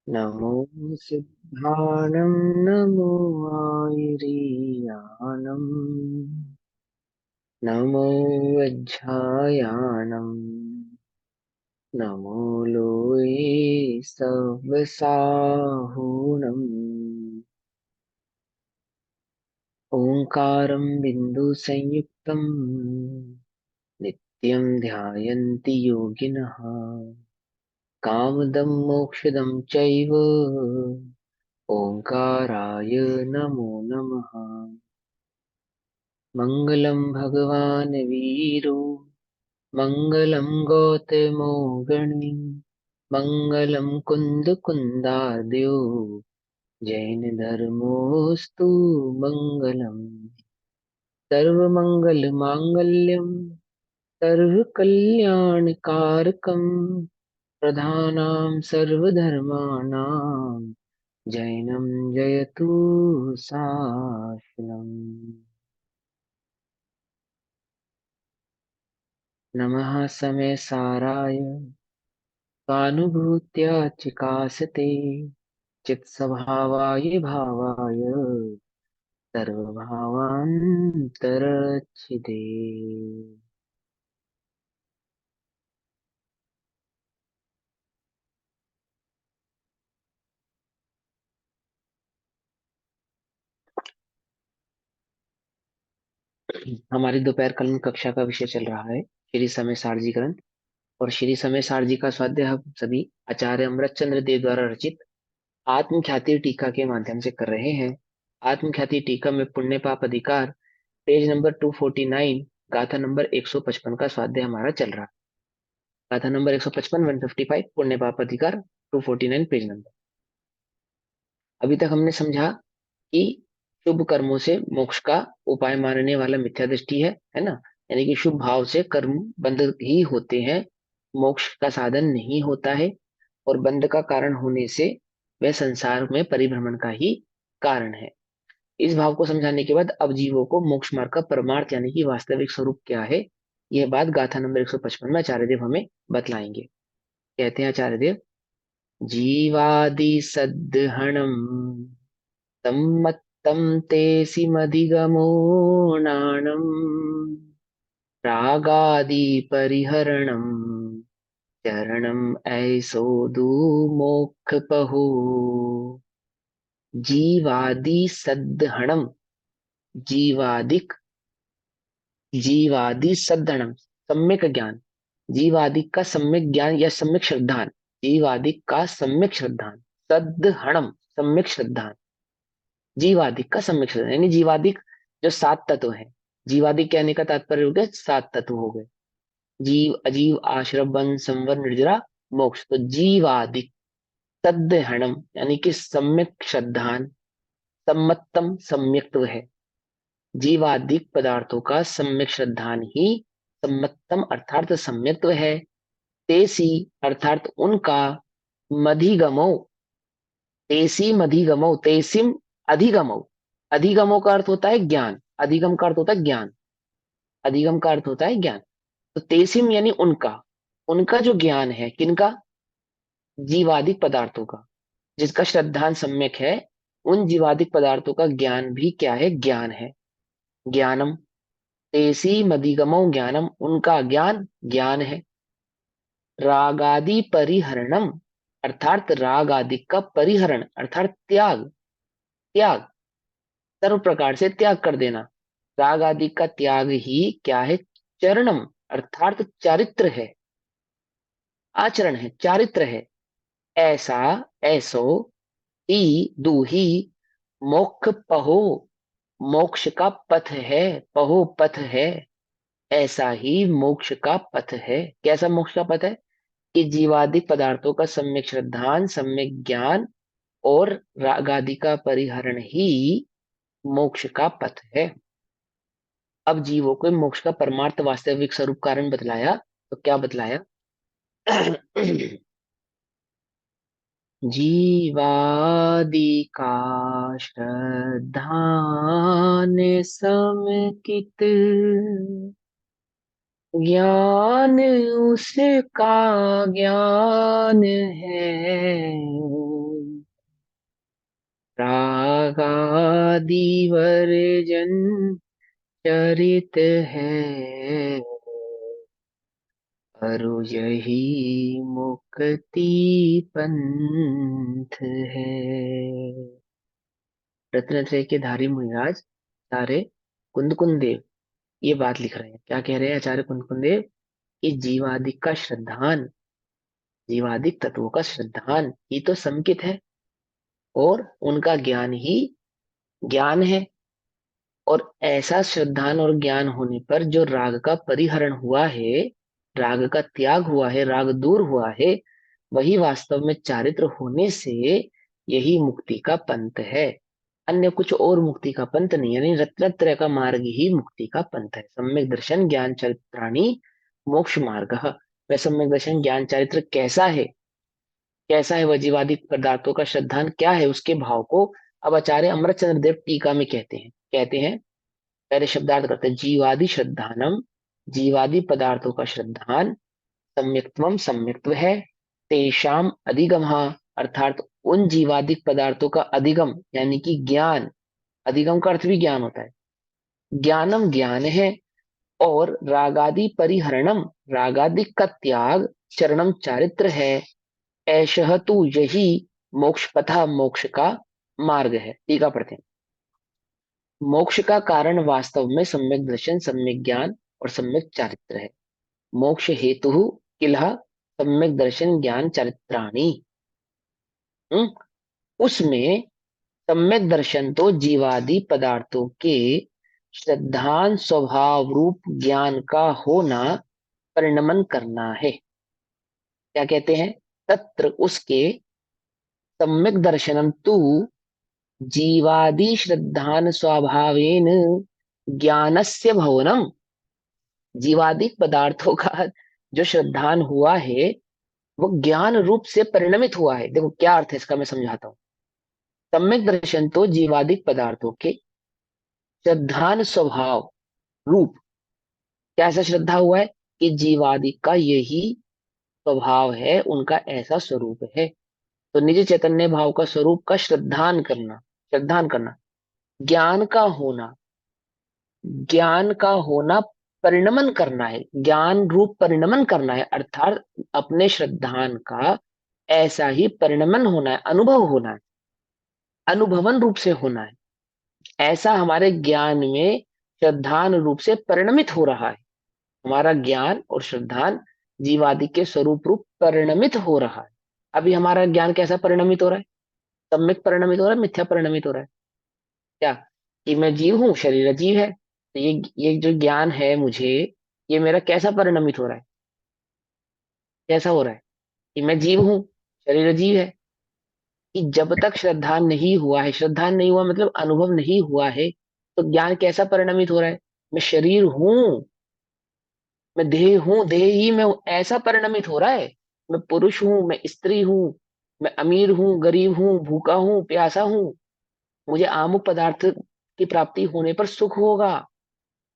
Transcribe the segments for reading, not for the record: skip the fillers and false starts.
नमो सिद्धाणं नमो आयुरीयाणम् नमो वज्झायाणम् नमो लोये सवसाहुणम् ओंकारं बिन्दुसंयुक्तं नित्यं ध्यायन्ति योगिनः कामदं मोक्षदं चैव ओंकाराय नमो नमः। मङ्गलं भगवान् वीरो मङ्गलं गौतमो गणी मङ्गलं कुन्दकुन्दाद्यो जैनधर्मोऽस्तु मङ्गलम्। सर्वमङ्गलमाङ्गल्यं सर्वकल्याणकारकं प्रधानां सर्वधर्माणां जैनं जयतु शासनम्। नमः समय साराय स्वानुभूत्या चिकासते चित्स्वभावाय भावाय सर्वभावान्तरच्छिदे। हमारी दोपहर कालीन कक्षा का विषय चल रहा है श्री समय सारजी ग्रंथ। और श्री समय सारजी का स्वाध्याय हम सभी आचार्य अमृतचंद्र देव द्वारा रचित आत्म ख्याति टीका के माध्यम से कर रहे हैं। आत्म ख्याति टीका में पुण्य पाप अधिकार पेज नंबर 249 गाथा नंबर 155 का स्वाध्याय हमारा चल रहा है। गाथा नंबर 155 155 पुण्य पाप अधिकार 249 पेज नंबर। अभी तक हमने समझा कि शुभ कर्मों से मोक्ष का उपाय मानने वाला मिथ्या दृष्टि है ना। यानी कि शुभ भाव से कर्म बंध ही होते हैं, मोक्ष का साधन नहीं होता है। और बंध का कारण होने से वह संसार में परिभ्रमण का ही कारण है। इस भाव को समझाने के बाद अब जीवों को मोक्ष मार्ग का परमार्थ यानी कि वास्तविक स्वरूप क्या है, यह बात गाथा नंबर 155 में आचार्य देव हमें बतलाएंगे। कहते हैं आचार्य देव, जीवादि सद्हणम तम्मत्तं तेऽसिमधिगमो नाणम् रागादिपरिहरणम् चरणम् ऐसो दुमोक्षपहो। जीवादि सद्हणम, जीवादिक जीवादि सद्हणम सम्यक ज्ञान, जीवादि का सम्यक ज्ञान या सम्यक श्रद्धान, जीवादि का सम्यक श्रद्धान, सद्हणम सम्यक श्रद्धान, जीवादिक का सम्यक श्रद्धान यानी जीवादिक जो सात तत्व है। जीवादिक कहने का तात्पर्य हो गया सात तत्व हो गए, जीव अजीव आश्रम वन संवर निर्जरा मोक्ष। तो जीवादिक तद्हणम यानी कि सम्यक श्रद्धान, सम्मतम सम्यक्त्व है। जीवादिक पदार्थों का सम्यक श्रद्धान ही सम्मतम अर्थात सम्यक्त्व है। तेसी अर्थात उनका, मधिगमो, तेसी मधिगमो, तेसिम अधिगमो। अधिगमो का अर्थ होता है ज्ञान, अधिगम का अर्थ होता है ज्ञान, अधिगम का अर्थ होता है ज्ञान। तो तेसिम यानी उनका, उनका जो ज्ञान है किनका, जीवादिक पदार्थों का, जिसका श्रद्धान सम्यक है, उन जीवादिक पदार्थों का ज्ञान भी क्या है, ज्ञान है। ज्ञानम तेसी मदिगमो ज्ञानम, उनका ज्ञान ज्ञान है। रागादि परिहरणम अर्थात राग आदि का परिहरण अर्थात त्याग, त्याग सर्व प्रकार से त्याग कर देना। राग आदि का त्याग ही क्या है, चरणम अर्थात चारित्र है, आचरण है, चारित्र है। ऐसा, ऐसो, ही दूही, मोक्ष पहो, मोक्ष का पथ है, पहो पथ है। ऐसा ही मोक्ष का पथ है। कैसा मोक्ष का पथ है, कि जीवादिक पदार्थों का सम्यक श्रद्धान, सम्यक ज्ञान और रागादि का परिहरण ही मोक्ष का पथ है। अब जीवों को मोक्ष का परमार्थ वास्तविक स्वरूप कारण बतलाया। तो क्या बतलाया, जीवादि का श्रद्धान समकित ज्ञान उसका ज्ञान है। रागादि वर्जन चरित है, अरु यही मुक्ति पंथ है। रत्नत्रय के धारी मुनिराज आचार्य कुंदकुन देव ये बात लिख रहे हैं। क्या कह रहे हैं आचार्य कुंदकुन देव? कि जीवादिक का श्रद्धान, जीवादिक तत्वों का श्रद्धान ही तो संकित है, और उनका ज्ञान ही ज्ञान है। और ऐसा श्रद्धान और ज्ञान होने पर जो राग का परिहरण हुआ है, राग का त्याग हुआ है, राग दूर हुआ है, वही वास्तव में चारित्र होने से यही मुक्ति का पंथ है। अन्य कुछ और मुक्ति का पंथ नहीं, यानी रत्नत्रय का मार्ग ही मुक्ति का पंथ है। सम्यक दर्शन ज्ञान चरित्राणी मोक्ष मार्ग। वह सम्यक दर्शन ज्ञान चरित्र कैसा है, कैसा है वह जीवादि पदार्थों का श्रद्धान क्या है, उसके भाव को अब आचार्य अमृतचंद्र देव टीका में कहते हैं। पहले शब्दार्थ करते हैं। जीवादि श्रद्धानम, जीवादि पदार्थों का श्रद्धान, सम्यक्त्वम सम्यक्त्व है, तेषाम अधिगमः, अर्थात उन जीवादिक पदार्थों का अधिगम यानी कि ज्ञान, अधिगम का अर्थ भी ज्ञान होता है, ज्ञानम ज्ञान है, और रागादि परिहरणम, रागादिक का त्याग, चरणम चारित्र है, ऐशह तू यही मोक्ष पथा, मोक्ष का मार्ग है। टीका पढ़ते हैं। मोक्ष का कारण वास्तव में सम्यक दर्शन, सम्यक ज्ञान और सम्यक चारित्र है। मोक्ष हेतु किलह सम्यक दर्शन ज्ञान चारित्राणी। हम्म, उसमें सम्यक दर्शन तो जीवादि पदार्थों के श्रद्धान स्वभाव रूप ज्ञान का होना, परिणमन करना है। क्या कहते हैं? तत्र उसके सम्यक दर्शनम तू जीवादि श्रद्धान स्वभावेन ज्ञानस्य भवनम, जीवादि पदार्थों का जो श्रद्धान हुआ है वो ज्ञान रूप से परिणमित हुआ है। देखो क्या अर्थ है इसका, मैं समझाता हूँ। सम्यक दर्शन तो जीवादिक पदार्थों के श्रद्धान स्वभाव रूप, कैसा श्रद्धा हुआ है कि जीवादिक का यही स्वभाव है, उनका ऐसा स्वरूप है। तो निज चैतन्य भाव का स्वरूप का श्रद्धान करना, श्रद्धान करना, ज्ञान का होना, ज्ञान का होना परिणमन करना है, ज्ञान रूप परिणमन करना है, अर्थात अपने श्रद्धान का ऐसा ही परिणमन होना है, अनुभव होना है, अनुभवन रूप से होना है। ऐसा हमारे ज्ञान में श्रद्धान रूप से परिणमित हो रहा है। हमारा ज्ञान और श्रद्धान जीवादि के स्वरूप रूप परिणमित हो रहा है। अभी हमारा ज्ञान कैसा परिणमित हो रहा है? सम्यक परिणमित हो रहा है, मिथ्या परिणमित हो रहा है? क्या? कि मैं जीव हूँ, शरीर अजीव है, तो ये जो ज्ञान है मुझे, ये मेरा कैसा परिणमित हो रहा है? कैसा हो रहा है कि मैं जीव हूँ, शरीर अजीव है? कि जब तक श्रद्धा नहीं हुआ है, श्रद्धा नहीं हुआ मतलब अनुभव नहीं हुआ है, तो ज्ञान कैसा परिणमित हो रहा है? मैं शरीर हूं, मैं देह हूं, देह ही मैं हूं, ऐसा परिणमित हो रहा है। मैं पुरुष हूं, मैं स्त्री हूं, मैं अमीर हूं, गरीब हूं, भूखा हूं, प्यासा हूं, मुझे आमुक पदार्थ की प्राप्ति होने पर सुख होगा।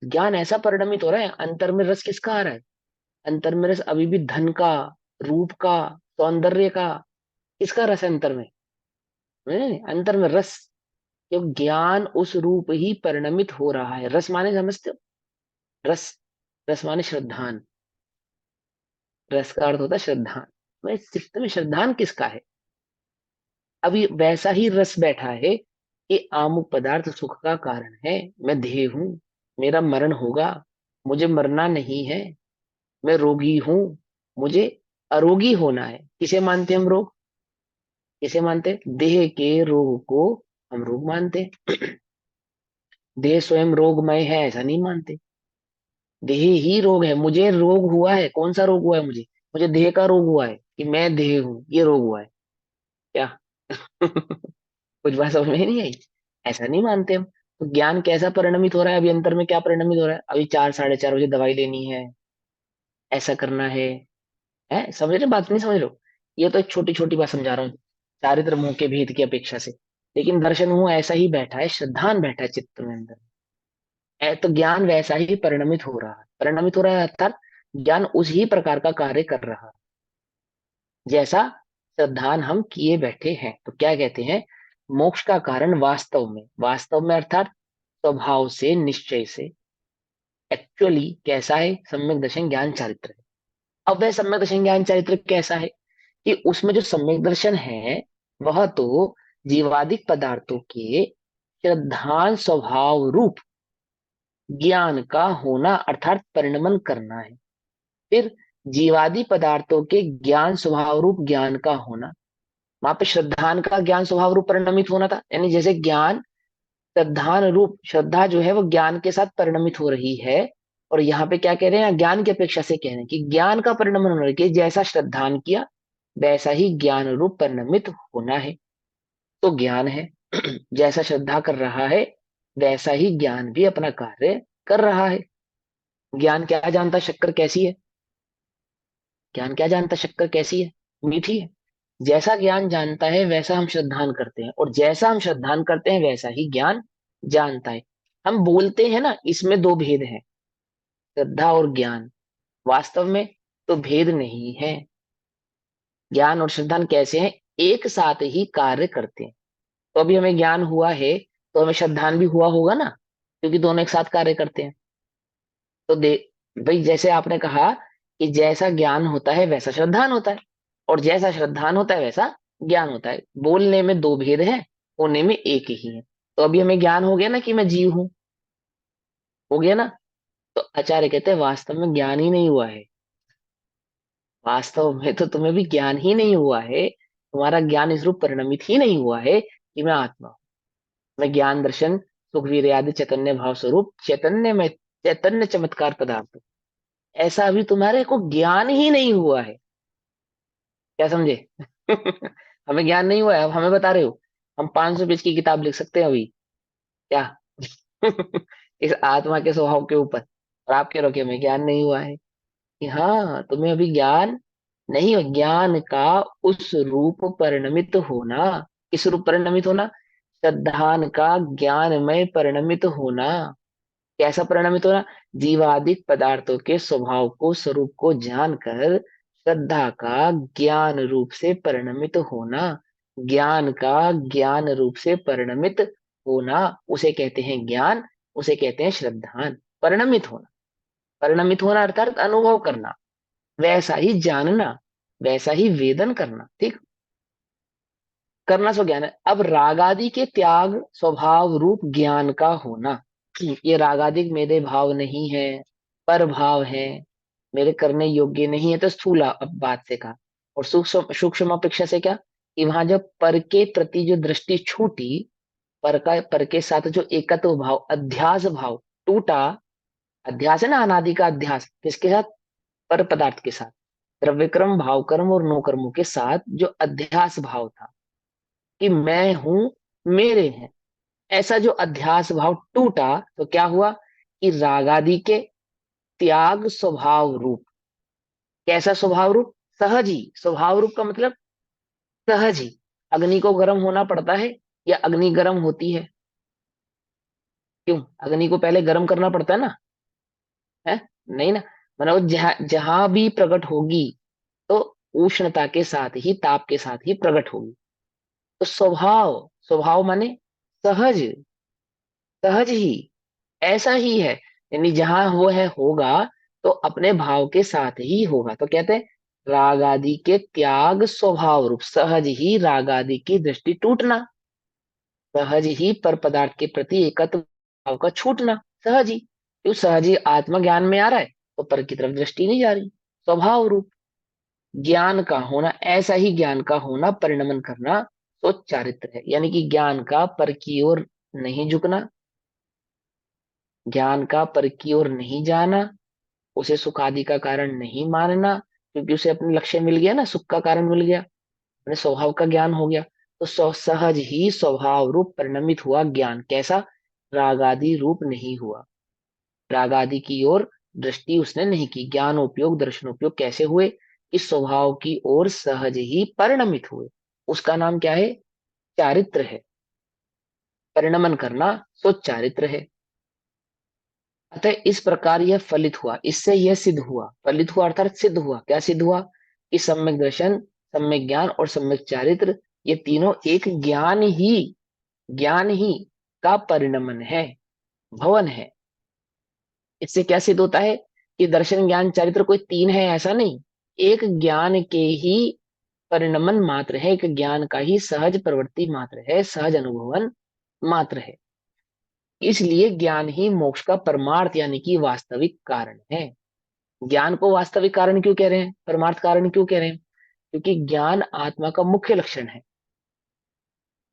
ज्ञान ऐसा परिणमित हो रहा है। अंतर में रस किसका आ रहा है? अंतर में रस अभी भी धन का, रूप का, सौंदर्य का। किसका रस है अंतर में? अंतर में रस, जो ज्ञान उस रूप ही परिणमित हो रहा है। रस माने समझते हो? रस, रस माने श्रद्धान, रस का अर्थ होता है श्रद्धान। मैं चित्त में श्रद्धान किसका है? अभी वैसा ही रस बैठा है कि आमुक पदार्थ सुख का कारण है, मैं देह हूं, मेरा मरण होगा, मुझे मरना नहीं है, मैं रोगी हूं, मुझे अरोगी होना है। किसे मानते हैं हम रोग? किसे मानते हैं? देह के रोग को हम रोग मानते हैं। देह स्वयं रोगमय है ऐसा नहीं मानते। देह ही रोग है, मुझे रोग हुआ है। कौन सा रोग हुआ है मुझे? मुझे देह का रोग हुआ है कि मैं देह हूं, ये रोग हुआ है क्या? कुछ बात समझ में ही नहीं आई। ऐसा नहीं मानते हम। तो ज्ञान कैसा परिणमित हो रहा है? अभी अंतर में क्या परिणमित हो रहा है? अभी 4 साढ़े 4 बजे दवाई लेनी है, ऐसा करना है समझ रहे? बात नहीं समझ रहे हो? ये तो एक छोटी छोटी बात समझा रहा हूँ, चारित्र मुंह के भेद की अपेक्षा से। लेकिन दर्शन मुंह ऐसा ही बैठा है, श्रद्धान बैठा है चित्त में अंदर। तो ज्ञान वैसा ही परिणमित हो रहा है, परिणमित हो रहा है अर्थात ज्ञान उसी प्रकार का कार्य कर रहा है जैसा श्रद्धान हम किए बैठे हैं। तो क्या कहते हैं? मोक्ष का कारण वास्तव में अर्थात स्वभाव से, निश्चय से, एक्चुअली कैसा है? सम्यक दर्शन ज्ञान चारित्र है। अब वह सम्यक दर्शन ज्ञान चारित्र कैसा है कि उसमें जो सम्यक दर्शन है वह तो जीवादिक पदार्थों के श्रद्धान स्वभाव रूप ज्ञान का होना अर्थात परिणमन करना है। फिर जीवादि पदार्थों के ज्ञान स्वभाव रूप ज्ञान का होना, वहां पे श्रद्धान का ज्ञान स्वभाव रूप परिणमित होना था, यानी जैसे ज्ञान श्रद्धान रूप, श्रद्धा जो है वो ज्ञान के साथ परिणमित हो रही है। और यहाँ पे क्या कह रहे हैं? ज्ञान की अपेक्षा से कह रहे हैं कि ज्ञान का परिणमन होना है, कि जैसा श्रद्धान किया वैसा ही ज्ञान रूप परिणमित होना है। तो ज्ञान है जैसा श्रद्धा कर रहा है वैसा ही ज्ञान भी अपना कार्य कर रहा है। ज्ञान क्या जानता? शक्कर कैसी है? ज्ञान क्या जानता? शक्कर कैसी है? मीठी है। जैसा ज्ञान जानता है वैसा हम श्रद्धान करते हैं, और जैसा हम श्रद्धान करते हैं वैसा ही ज्ञान जानता है। हम बोलते हैं ना, इसमें दो भेद है, श्रद्धा और ज्ञान। वास्तव में तो भेद नहीं है। ज्ञान और श्रद्धान कैसे हैं? एक साथ ही कार्य करते हैं। तो अभी हमें ज्ञान हुआ है तो हमें श्रद्धान भी हुआ होगा ना, क्योंकि दोनों एक साथ कार्य करते हैं। तो दे भाई, जैसे आपने कहा कि जैसा ज्ञान होता है वैसा श्रद्धान होता है, और जैसा श्रद्धान होता है वैसा ज्ञान होता है। बोलने में दो भेद है, होने में एक ही है। तो अभी हमें ज्ञान हो गया ना कि मैं जीव हूं, हो गया ना। तो आचार्य कहते हैं वास्तव में ज्ञान ही नहीं हुआ है। वास्तव में तो तुम्हें भी ज्ञान ही नहीं हुआ है, तुम्हारा ज्ञान इस रूप परिणमित ही नहीं हुआ है कि मैं आत्मा हूं। मैं ज्ञान दर्शन सुखवीर आदि चैतन्य भाव स्वरूप चैतन्य में चैतन्य चमत्कार पदार्थ हूं। ऐसा अभी तुम्हारे को ज्ञान ही नहीं हुआ है। क्या समझे? हमें ज्ञान नहीं हुआ है, अब हमें बता रहे हो हम 500 पेज की किताब लिख सकते हैं अभी क्या? इस आत्मा के स्वभाव के ऊपर, और आप कह रहे हो कि हमें ज्ञान नहीं हुआ है। कि हाँ, तुम्हें अभी ज्ञान नहीं हो। ज्ञान का उस रूप परिणमित होना, किस रूप परिणमित होना? श्रद्धान का ज्ञानमय परिणमित होना। कैसा परिणमित होना? जीवादिक पदार्थों के स्वभाव को, स्वरूप को जानकर श्रद्धा का ज्ञान रूप से परिणमित होना। ज्ञान का ज्ञान रूप से परिणमित होना, उसे कहते हैं ज्ञान, उसे कहते हैं श्रद्धान। परिणमित होना, परिणमित होना अर्थात अनुभव करना, वैसा ही जानना, वैसा ही वेदन करना। ठीक, करना सो ज्ञान है। अब रागादि के त्याग स्वभाव रूप ज्ञान का होना, ये रागादिक मेरे भाव नहीं है, पर भाव है, मेरे करने योग्य नहीं है, तो स्थूला अब बात से कहा। और सूक्ष्म सूक्ष्म अपेक्षा से क्या? कि वहां जब पर के प्रति जो दृष्टि छूटी, पर के साथ जो एकत्व भाव, अध्यास भाव टूटा। अध्यास है ना, अनादि का अध्यास, किसके साथ? पर पदार्थ के साथ। द्रव्यक्रम, भाव कर्म और नो कर्मों के साथ जो अध्यास भाव था कि मैं हूं, मेरे हैं, ऐसा जो अध्यास भाव टूटा, तो क्या हुआ? कि रागादि के त्याग स्वभाव रूप। कैसा स्वभाव रूप? सहज ही। स्वभाव रूप का मतलब सहज ही। अग्नि को गर्म होना पड़ता है या अग्नि गर्म होती है? क्यों? अग्नि को पहले गर्म करना पड़ता है ना, है? नहीं ना। मतलब जहां जहां भी प्रकट होगी तो उष्णता के साथ ही, ताप के साथ ही प्रकट होगी। तो स्वभाव, स्वभाव माने सहज, सहज ही, ऐसा ही है। यानी जहां वो है होगा तो अपने भाव के साथ ही होगा। तो कहते हैं राग आदि के त्याग स्वभाव रूप, सहज ही राग आदि की दृष्टि टूटना, सहज ही पर पदार्थ के प्रति एकत्व भाव का छूटना। सहज ही, क्यों? सहज ही आत्म ज्ञान में आ रहा है तो पर की तरफ दृष्टि नहीं जा रही। स्वभाव रूप ज्ञान का होना, ऐसा ही ज्ञान का होना, परिणमन करना, तो चारित्र है। यानी कि ज्ञान का पर की ओर नहीं झुकना, ज्ञान का पर की ओर नहीं जाना, उसे सुख आदि का कारण नहीं मानना, क्योंकि उसे अपने लक्ष्य मिल गया ना, सुख का कारण मिल गया, अपने स्वभाव का ज्ञान हो गया। तो सहज ही स्वभाव रूप परिणमित हुआ ज्ञान। कैसा? रागादि रूप नहीं हुआ, रागादि की ओर दृष्टि उसने नहीं की। ज्ञान उपयोग, दर्शन उपयोग कैसे हुए? इस स्वभाव की ओर सहज ही परिणमित हुए। उसका नाम क्या है? चारित्र है। परिणमन करना सो चारित्र है। अतः इस प्रकार यह फलित हुआ, इससे यह सिद्ध हुआ। फलित हुआ अर्थात सिद्ध हुआ। क्या सिद्ध हुआ? कि सम्यक दर्शन, सम्यक ज्ञान और सम्यक चारित्र, ये तीनों एक ज्ञान ही ज्ञान ही का परिणमन है, भवन है। इससे क्या सिद्ध होता है कि दर्शन ज्ञान चरित्र कोई तीन है ऐसा नहीं, एक ज्ञान के ही परिणमन मात्र है, एक ज्ञान का ही सहज प्रवृत्ति मात्र है, सहज अनुभवन मात्र है। इसलिए ज्ञान ही मोक्ष का परमार्थ यानी कि वास्तविक कारण है। ज्ञान को वास्तविक कारण क्यों कह रहे हैं, परमार्थ कारण क्यों कह रहे हैं? क्योंकि ज्ञान आत्मा का मुख्य लक्षण है।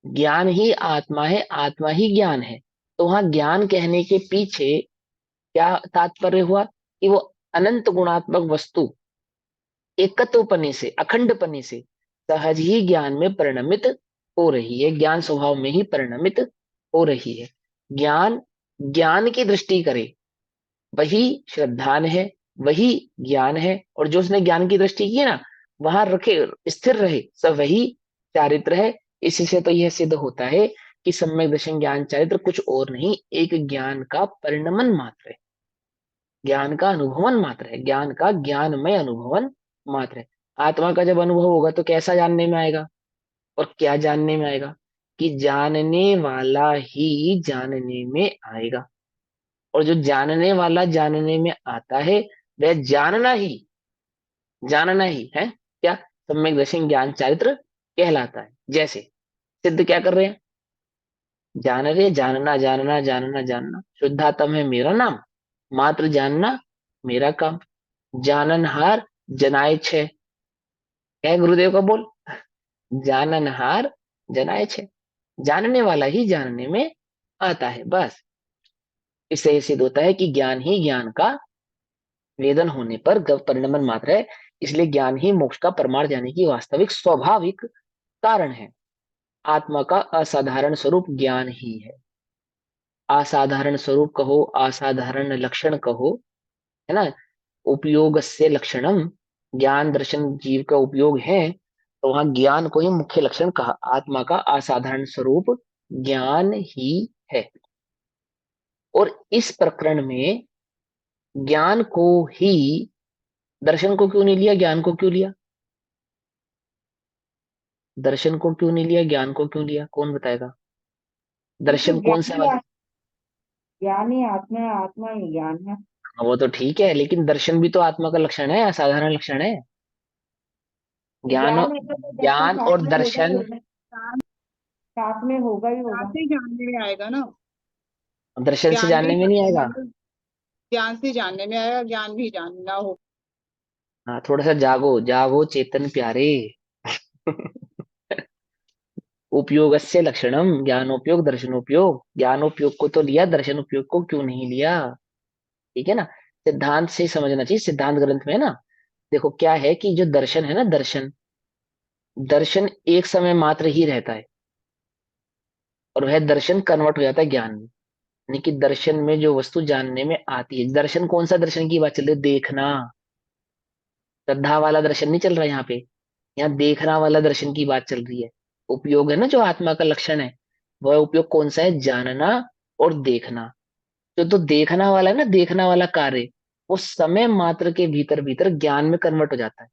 ज्ञान ही आत्मा है, आत्मा ही ज्ञान है। तो वहां ज्ञान कहने के पीछे क्या तात्पर्य हुआ कि वो अनंत गुणात्मक वस्तु एकत्वपने से, अखंडपने से सहज ही ज्ञान में परिणमित हो रही है, ज्ञान स्वभाव में ही परिणमित हो रही है। ज्ञान ज्ञान की दृष्टि करे वही श्रद्धान है, वही ज्ञान है, और जो उसने ज्ञान की दृष्टि की है ना, वहां रखे, स्थिर रहे, सब वही चारित्र है। इसी से तो यह सिद्ध होता है कि सम्यक दर्शन ज्ञान चारित्र कुछ और नहीं, एक ज्ञान का परिणमन मात्र है, ज्ञान का अनुभवन मात्र है, ज्ञान का ज्ञानमय अनुभवन मात्र है। आत्मा का जब अनुभव होगा तो कैसा जानने में आएगा, और क्या जानने में आएगा? कि जानने वाला ही जानने में आएगा, और जो जानने वाला जानने में आता है वह जानना ही है क्या, सम्यक दर्शन ज्ञान चारित्र कहलाता है। जैसे सिद्ध क्या कर रहे हैं, जान रहे, जानना जानना जानना जानना, शुद्धात्म है मेरा नाम, मात्र जानना मेरा काम, जाननहार जनाए छे, क्या है गुरुदेव का बोल, जाननहार जनाए छे, जानने वाला ही जानने में आता है, बस। इससे ये सिद्ध होता है कि ज्ञान ही ज्ञान का वेदन होने पर परिणमन मात्र है, इसलिए ज्ञान ही मोक्ष का परमार्थ यानी कि वास्तविक स्वाभाविक कारण है। आत्मा का असाधारण स्वरूप ज्ञान ही है। असाधारण स्वरूप कहो, असाधारण लक्षण कहो, है ना, उपयोग से लक्षणम, ज्ञान दर्शन जीव का उपयोग है, तो वहां ज्ञान को ही मुख्य लक्षण कहा। आत्मा का असाधारण स्वरूप ज्ञान ही है। और इस प्रकरण में ज्ञान को ही, दर्शन को क्यों नहीं लिया, ज्ञान को क्यों लिया? दर्शन को क्यों नहीं लिया, ज्ञान को क्यों लिया, कौन बताएगा? क्योंकि दर्शन कौन सा वाला? ज्ञान ही आत्मा है, आत्मा ही ज्ञान है। हाँ, वो तो ठीक है, लेकिन दर्शन भी तो आत्मा का लक्षण है, असाधारण लक्षण है। तो ज्ञान, ज्ञान है तो दर्शन ज्ञान साथ और में होगा ही दर्शन, होगा, साथ में होगा ही ज्ञान होगा। से जानने में आएगा ना। दर्शन से ज्ञान भी जानने में नहीं आएगा। मतलब ज्ञान से जानने में आएगा, ज्ञान भी जानना हो। हाँ, थोड़ा सा जागो जागो चेतन प्यारे। उपयोगस्य लक्षणम ज्ञानोपयोग दर्शनोपयोग, ज्ञानोपयोग को तो लिया, दर्शनोपयोग को क्यों नहीं लिया? ठीक है ना, सिद्धांत से समझना चाहिए, सिद्धांत ग्रंथ में है ना। देखो क्या है कि जो दर्शन है ना, दर्शन, दर्शन एक समय मात्र ही रहता है, और वह दर्शन कन्वर्ट हो जाता है ज्ञान में। यानी कि दर्शन में जो वस्तु जानने में आती है, दर्शन कौन सा दर्शन की बात चल रही है, देखना, श्रद्धा वाला दर्शन नहीं चल रहा है यहाँ पे, यहाँ देखना वाला दर्शन की बात चल रही है। उपयोग है ना जो आत्मा का लक्षण है, वह उपयोग कौन सा है, जानना और देखना। जो तो देखना वाला है ना, देखना वाला कार्य, वो समय मात्र के भीतर भीतर ज्ञान में कन्वर्ट हो जाता है,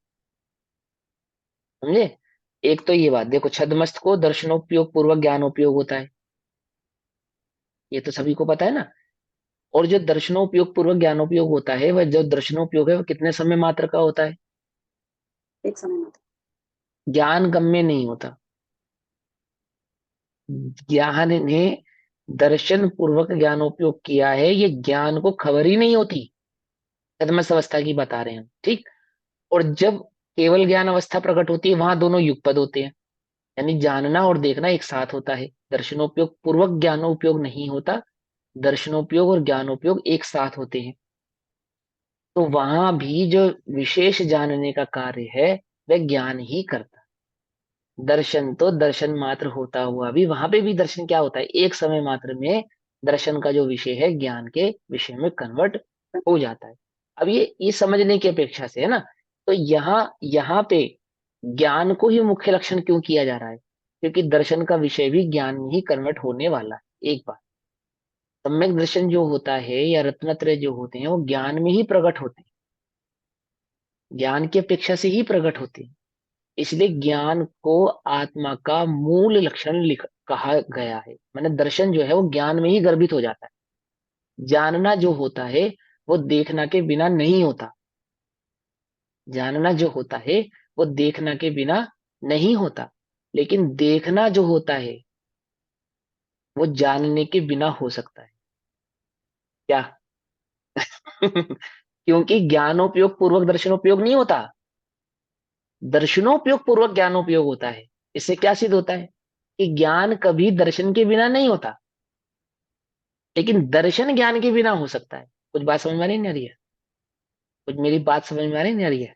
समझे? एक तो ये बात देखो, छद्मस्त को दर्शनोपयोग पूर्वक ज्ञानोपयोग होता है, ये तो सभी को पता है ना। और जो दर्शनोपयोग पूर्वक ज्ञानोपयोग होता है, वह जो दर्शनोपयोग है, वह कितने समय मात्र का होता है? एक समय में ज्ञान गम्य नहीं होता। ज्ञान ने दर्शन पूर्वक ज्ञानोपयोग किया है, ये ज्ञान को खबर ही नहीं होती, छद्मस्त अवस्था की बता रहे हैं हम, ठीक। और जब केवल ज्ञान अवस्था प्रकट होती है, वहां दोनों युगपद होते हैं, यानी जानना और देखना एक साथ होता है, दर्शनोपयोग पूर्वक ज्ञानोपयोग नहीं होता, दर्शनोपयोग और ज्ञानोपयोग एक साथ होते हैं। तो वहां भी जो विशेष जानने का कार्य है, वह ज्ञान ही करता है। दर्शन तो दर्शन मात्र होता हुआ भी, वहां पे भी दर्शन क्या होता है, एक समय मात्र में दर्शन का जो विषय है ज्ञान के विषय में कन्वर्ट हो जाता है। अब ये समझने की अपेक्षा से है ना, तो यहाँ यहाँ पे ज्ञान को ही मुख्य लक्षण क्यों किया जा रहा है? क्योंकि दर्शन का विषय भी ज्ञान में ही कन्वर्ट होने वाला है एक बार। सम्यक दर्शन जो होता है या रत्नत्रय जो होते हैं, वो ज्ञान में ही प्रकट होते हैं, ज्ञान की अपेक्षा से ही प्रकट होते हैं। इसलिए ज्ञान को आत्मा का मूल लक्षण कहा गया है। मैंने दर्शन जो है वो ज्ञान में ही गर्भित हो जाता है। जानना जो होता है वो देखना के बिना नहीं होता। जानना जो होता है वो देखना के बिना नहीं होता, लेकिन देखना जो होता है वो जानने के बिना हो सकता है। क्या? क्योंकि ज्ञानोपयोग पूर्वक दर्शनोपयोग नहीं होता, दर्शनोपयोग पूर्वक ज्ञानोपयोग होता है। इससे क्या सिद्ध होता है कि ज्ञान कभी दर्शन के बिना नहीं होता, लेकिन दर्शन ज्ञान के बिना हो सकता है। कुछ बात समझ में नहीं आ रही है? कुछ मेरी बात समझ में आ रही नहीं आ रही है?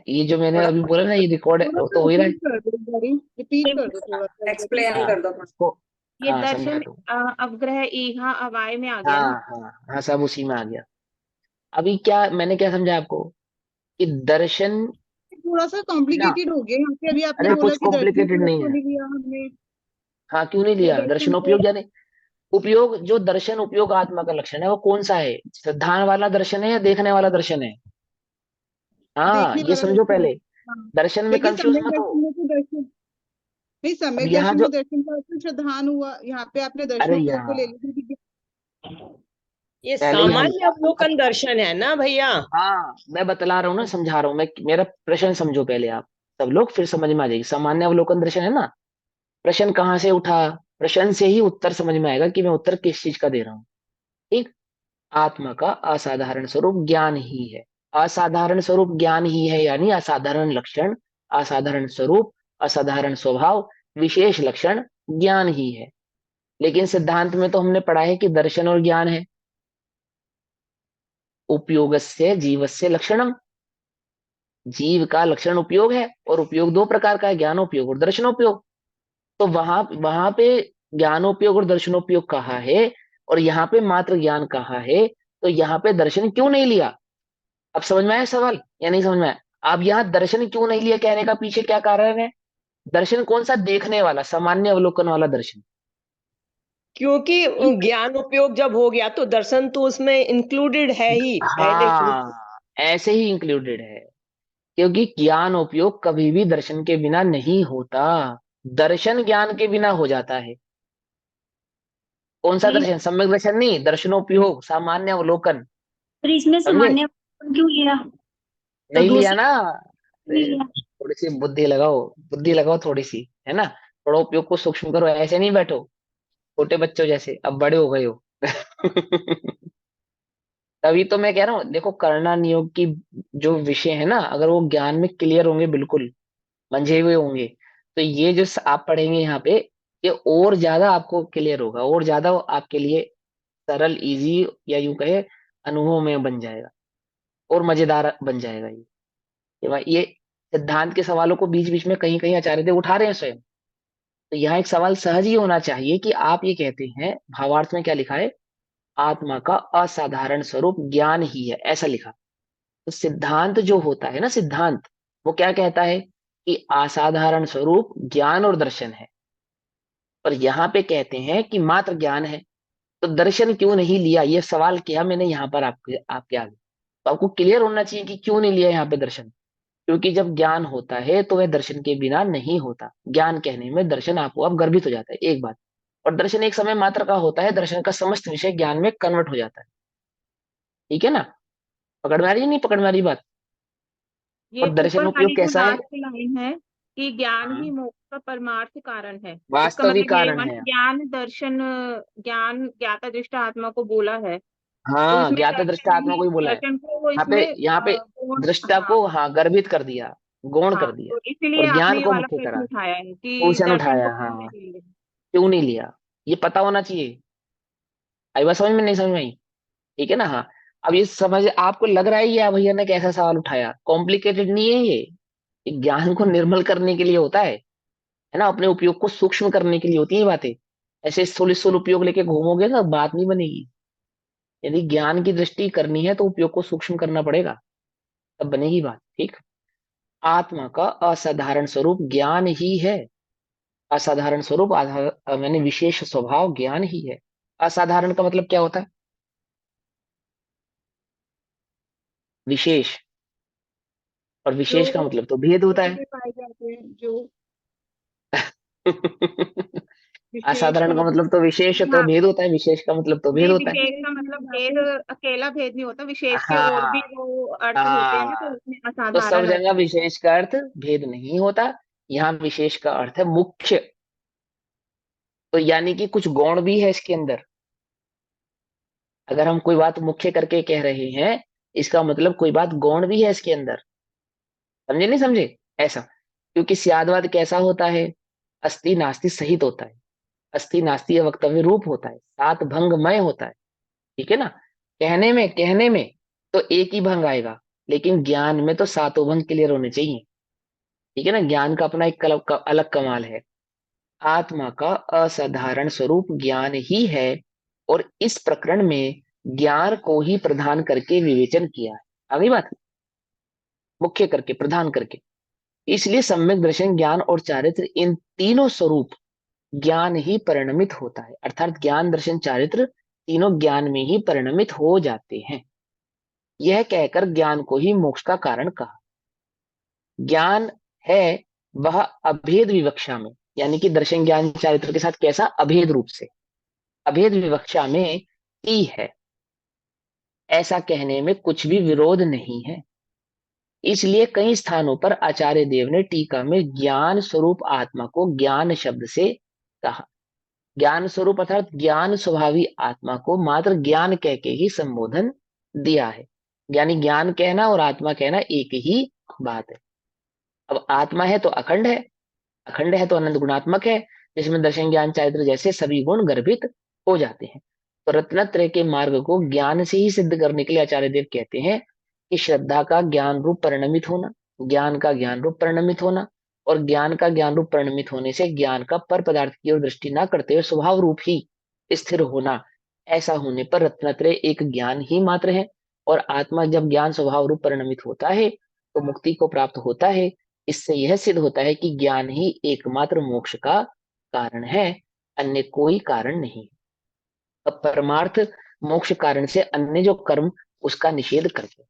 ये जो मैंने थोड़ा अभी बोला ना, ये रिकॉर्ड थोड़ा तो सा हो ही रहा है। रिपीट कर दो एक बारी, रिपीट कर दो थोड़ा सा एक बारी। एक्सप्लेन हाँ कर दो। इसको, ये हाँ समझा दर्शन दो। अवग्रह ईहा अवाय में आ गया हाँ ना। हाँ हाँ, सब उसी में आ गया। अभी क्या मैंने क्या समझा आपको कि दर्शन थोड़ा सा है ना। कॉम्प्लिकेटेड हो गया यहाँ पे। अभी आपने अरे बोला कुछ कि दर्शन कॉम्प्लिकेटेड नहीं को है। नहीं लिया हमने, हाँ क्यों नहीं या लिया? दर्शन दर्शन को। उपयोग यानी उपयोग, जो दर्शन उपयोग आत्मा का लक्षण है वो कौन सा है? श्रद्धान वाला दर्शन है या देखने वाला दर्शन है? हाँ देखने ये वाला समझो दर्शन है। पहले, हाँ, दर्शन में लेकिन कंफ्यूज सम्यक मत हो। दर्शन में तो दर्शन नहीं, अब सम्यक यहाँ दर्शन जो, में दर्शन का अर्थ श्रद्धान हुआ। यहाँ पे आपने अरे दर्शनोपयोग को ले यहाँ लिया क्योंकि ये पहले ही हम, सामान्य अवलोकन दर्शन है ना भैया। हाँ मैं बतला रहा हूँ ना, समझा रहा हूँ मैं। मेरा प्रश्न समझो पहले आप, सब लोग, फिर समझ में आ जाएगी। सामान्य अवलोकन दर्शन है ना। प्रश्न कहाँ से उठा? प्रश्न से ही उत्तर समझ में आएगा कि मैं उत्तर किस चीज का दे रहा हूँ। ठीक। आत्मा का असाधारण स्वरूप ज्ञान ही है। असाधारण स्वरूप ज्ञान ही है, यानी असाधारण लक्षण, असाधारण स्वरूप, असाधारण स्वभाव, विशेष लक्षण ज्ञान ही है। लेकिन सिद्धांत में तो हमने पढ़ा है कि दर्शन और ज्ञान है। उपयोगस्य जीवस्य लक्षणम, जीव का लक्षण उपयोग है, और उपयोग दो प्रकार का है, ज्ञानोपयोग और दर्शनोपयोग। तो वहां वहां पे ज्ञानोपयोग और दर्शनोपयोग कहा है, और यहाँ पे मात्र ज्ञान कहा है। तो यहाँ पे दर्शन क्यों नहीं लिया? अब समझ में आया सवाल या नहीं समझ में आया? अब यहाँ दर्शन क्यों नहीं लिया कहने का पीछे क्या कारण है? दर्शन कौन सा? देखने वाला, सामान्य अवलोकन वाला दर्शन। क्योंकि ठीक। ज्ञान उपयोग जब हो गया तो दर्शन तो उसमें इंक्लूडेड है ही पहले से। हाँ ऐसे ही इंक्लूडेड है, क्योंकि ज्ञान उपयोग कभी भी दर्शन के बिना नहीं होता, दर्शन ज्ञान के बिना हो जाता है। कौन सा नहीं, दर्शन? सम्यक दर्शन नहीं, दर्शनोपयोग, सामान्य अवलोकन। पर इसमें समझे? सामान्य क्यों लिया? तो नहीं लिया दूसरा ना। नहीं लिया। थोड़ी सी बुद्धि लगाओ, बुद्धि लगाओ थोड़ी सी, है ना। थोड़ा उपयोग को सूक्ष्म करो, ऐसे नहीं बैठो छोटे बच्चों जैसे, अब बड़े हो गए हो। तभी तो मैं कह रहा हूँ, देखो करना नियोग की जो विषय है ना, अगर वो ज्ञान में क्लियर होंगे, बिल्कुल मंझे हुए होंगे, तो ये जो आप पढ़ेंगे यहाँ पे, ये और ज्यादा आपको क्लियर होगा, और ज्यादा आपके लिए सरल, इजी, या यूं कहे अनुभव में बन जाएगा, और मजेदार बन जाएगा ये सिद्धांत के सवालों को बीच बीच में कहीं कहीं आचार्य देव उठा रहे हैं स्वयं। तो यहाँ एक सवाल सहज ही होना चाहिए कि आप ये कहते हैं, भावार्थ में क्या लिखा है? आत्मा का असाधारण स्वरूप ज्ञान ही है, ऐसा लिखा। तो सिद्धांत जो होता है ना, सिद्धांत वो क्या कहता है कि असाधारण स्वरूप ज्ञान और दर्शन है। और यहाँ पे कहते हैं कि मात्र ज्ञान है। तो दर्शन क्यों नहीं लिया, ये सवाल किया मैंने यहाँ पर आपके आपके आगे। तो आपको क्लियर होना चाहिए कि क्यों नहीं लिया यहाँ पे दर्शन। क्योंकि जब ज्ञान होता है तो वह दर्शन के बिना नहीं होता। ज्ञान कहने में दर्शन आपको आप गर्भित हो जाता है, एक बात। और दर्शन एक समय मात्र का होता है, दर्शन का समस्त विषय ज्ञान में कन्वर्ट हो जाता है। ठीक है ना? पकड़ में आ रही है नहीं पकड़ में आ रही बात? ये और दर्शन ऊपर उपयोग वाली जो कैसा है? लास्ट लाइन है कि ज्ञान ही हाँ मोक्ष का परमार्थ कारण है, इसका वास्तविक मतलब ये कारण हुआ है। ना, ज्ञान दर्शन, ज्ञान ज्ञाता दृष्टा आत्मा को बोला है, तो हाँ इसमें ज्ञाता दृष्टा दर्शन आत्मा ही, को ही बोला है। दर्शन को इसमें यहाँ पे गुण। दृष्टा हाँ को हाँ गर्भित कर दिया, गौण हाँ, कर दिया, तो इसीलिए और ज्ञान आपने ये को वाला मुख्य प्रश्न करा, उठाया है कि क्वेश्चन दर्शन को उठाया। क्यों हाँ नहीं लिए। क्यों नहीं लिया, ये पता होना चाहिए। आई बात समझ में नहीं समझ में आई? ठीक है ना? हाँ। अब ये समझ आपको लग रहा है ये भैया ने कैसा सवाल उठाया, कॉम्प्लिकेटेड नहीं है ये ज्ञान को निर्मल करने के लिए होता है ना, अपने उपयोग को सूक्ष्म करने के लिए होती है बातें। ऐसे स्थूल स्थूल उपयोग लेके घूमोगे ना, बात नहीं बनेगी। यदि ज्ञान की दृष्टि करनी है तो उपयोग को सूक्ष्म करना पड़ेगा, तब बनेगी बात। ठीक। आत्मा का असाधारण स्वरूप ज्ञान ही है। असाधारण स्वरूप मैंने विशेष स्वभाव ज्ञान ही है। असाधारण का मतलब क्या होता है? विशेष। और जो विशेष का मतलब तो भेद होता वेद है। में पाए जाते हैं, जो विशेष असाधारण का का मतलब तो विशेष तो हाँ भेद होता है, विशेष का मतलब तो भेद नहीं, होता है। विशेष का मतलब भेद अकेला भेद नहीं होता, विशेष के और भी हाँ वो अर्थ होते हैं ना, तो हाँ। उसमें तो सब असाधारण अर्थ जगह है। विशेष का अर्थ भेद नहीं होता, यहाँ विशेष का अर्थ है मुख्य। तो यानी कि कुछ गौण भी है इसके अंदर। अगर हम कोई बात मुख्य करके कह रहे हैं, इसका मतलब कोई बात गौण भी है इसके अंदर। समझे नहीं समझे? ऐसा, क्योंकि स्यादवाद कैसा होता है? अस्थि नास्ति सहित होता है। अस्थि नास्ति ये वक्तव्य रूप होता है, सात भंगमय होता है। ठीक है ना? कहने में तो एक ही भंग आएगा, लेकिन ज्ञान में तो सातों भंग क्लियर होने चाहिए। ठीक है ना? ज्ञान का अपना एक अलग कमाल है। आत्मा का असाधारण स्वरूप ज्ञान ही है, और इस प्रकरण में ज्ञान को ही प्रधान करके विवेचन किया है। अगली बात, मुख्य करके, प्रधान करके। इसलिए सम्यक दर्शन, ज्ञान और चारित्र, इन तीनों स्वरूप ज्ञान ही परिणमित होता है। अर्थात ज्ञान, दर्शन, चारित्र तीनों ज्ञान में ही परिणमित हो जाते हैं। यह कहकर ज्ञान को ही मोक्ष का कारण कहा। ज्ञान है वह अभेद विवक्षा में, यानी कि दर्शन ज्ञान चारित्र के साथ कैसा? अभेद रूप से, अभेद विवक्षा में ही है, ऐसा कहने में कुछ भी विरोध नहीं है। इसलिए कई स्थानों पर आचार्य देव ने टीका में ज्ञान स्वरूप आत्मा को ज्ञान शब्द से कहा। ज्ञान स्वरूप अर्थात ज्ञान स्वभावी आत्मा को मात्र ज्ञान कह के ही संबोधन दिया है। यानी ज्ञान कहना और आत्मा कहना एक ही बात है। अब आत्मा है तो अखंड है, अखंड है तो अनंत गुणात्मक है, जिसमें दर्शन ज्ञान चारित्र जैसे सभी गुण गर्भित हो जाते हैं। तो रत्नत्रय के मार्ग को ज्ञान से ही सिद्ध करने के लिए आचार्य देव कहते हैं कि श्रद्धा का ज्ञान रूप परिणमित होना, ज्ञान का ज्ञान रूप परिणमित होना, और ज्ञान का ज्ञान रूप परिणमित होने से ज्ञान का पर पदार्थ की ओर दृष्टि न करते हुए स्वभाव रूप ही स्थिर होना। ऐसा होने पर रत्नत्रय एक ज्ञान ही मात्र है, और आत्मा जब ज्ञान स्वभाव रूप परिणमित होता है तो मुक्ति को प्राप्त होता है। इससे यह सिद्ध होता है कि ज्ञान ही एकमात्र मोक्ष का कारण है, अन्य कोई कारण नहीं। अब परमार्थ मोक्ष कारण से अन्य जो कर्म, उसका निषेध करते हैं।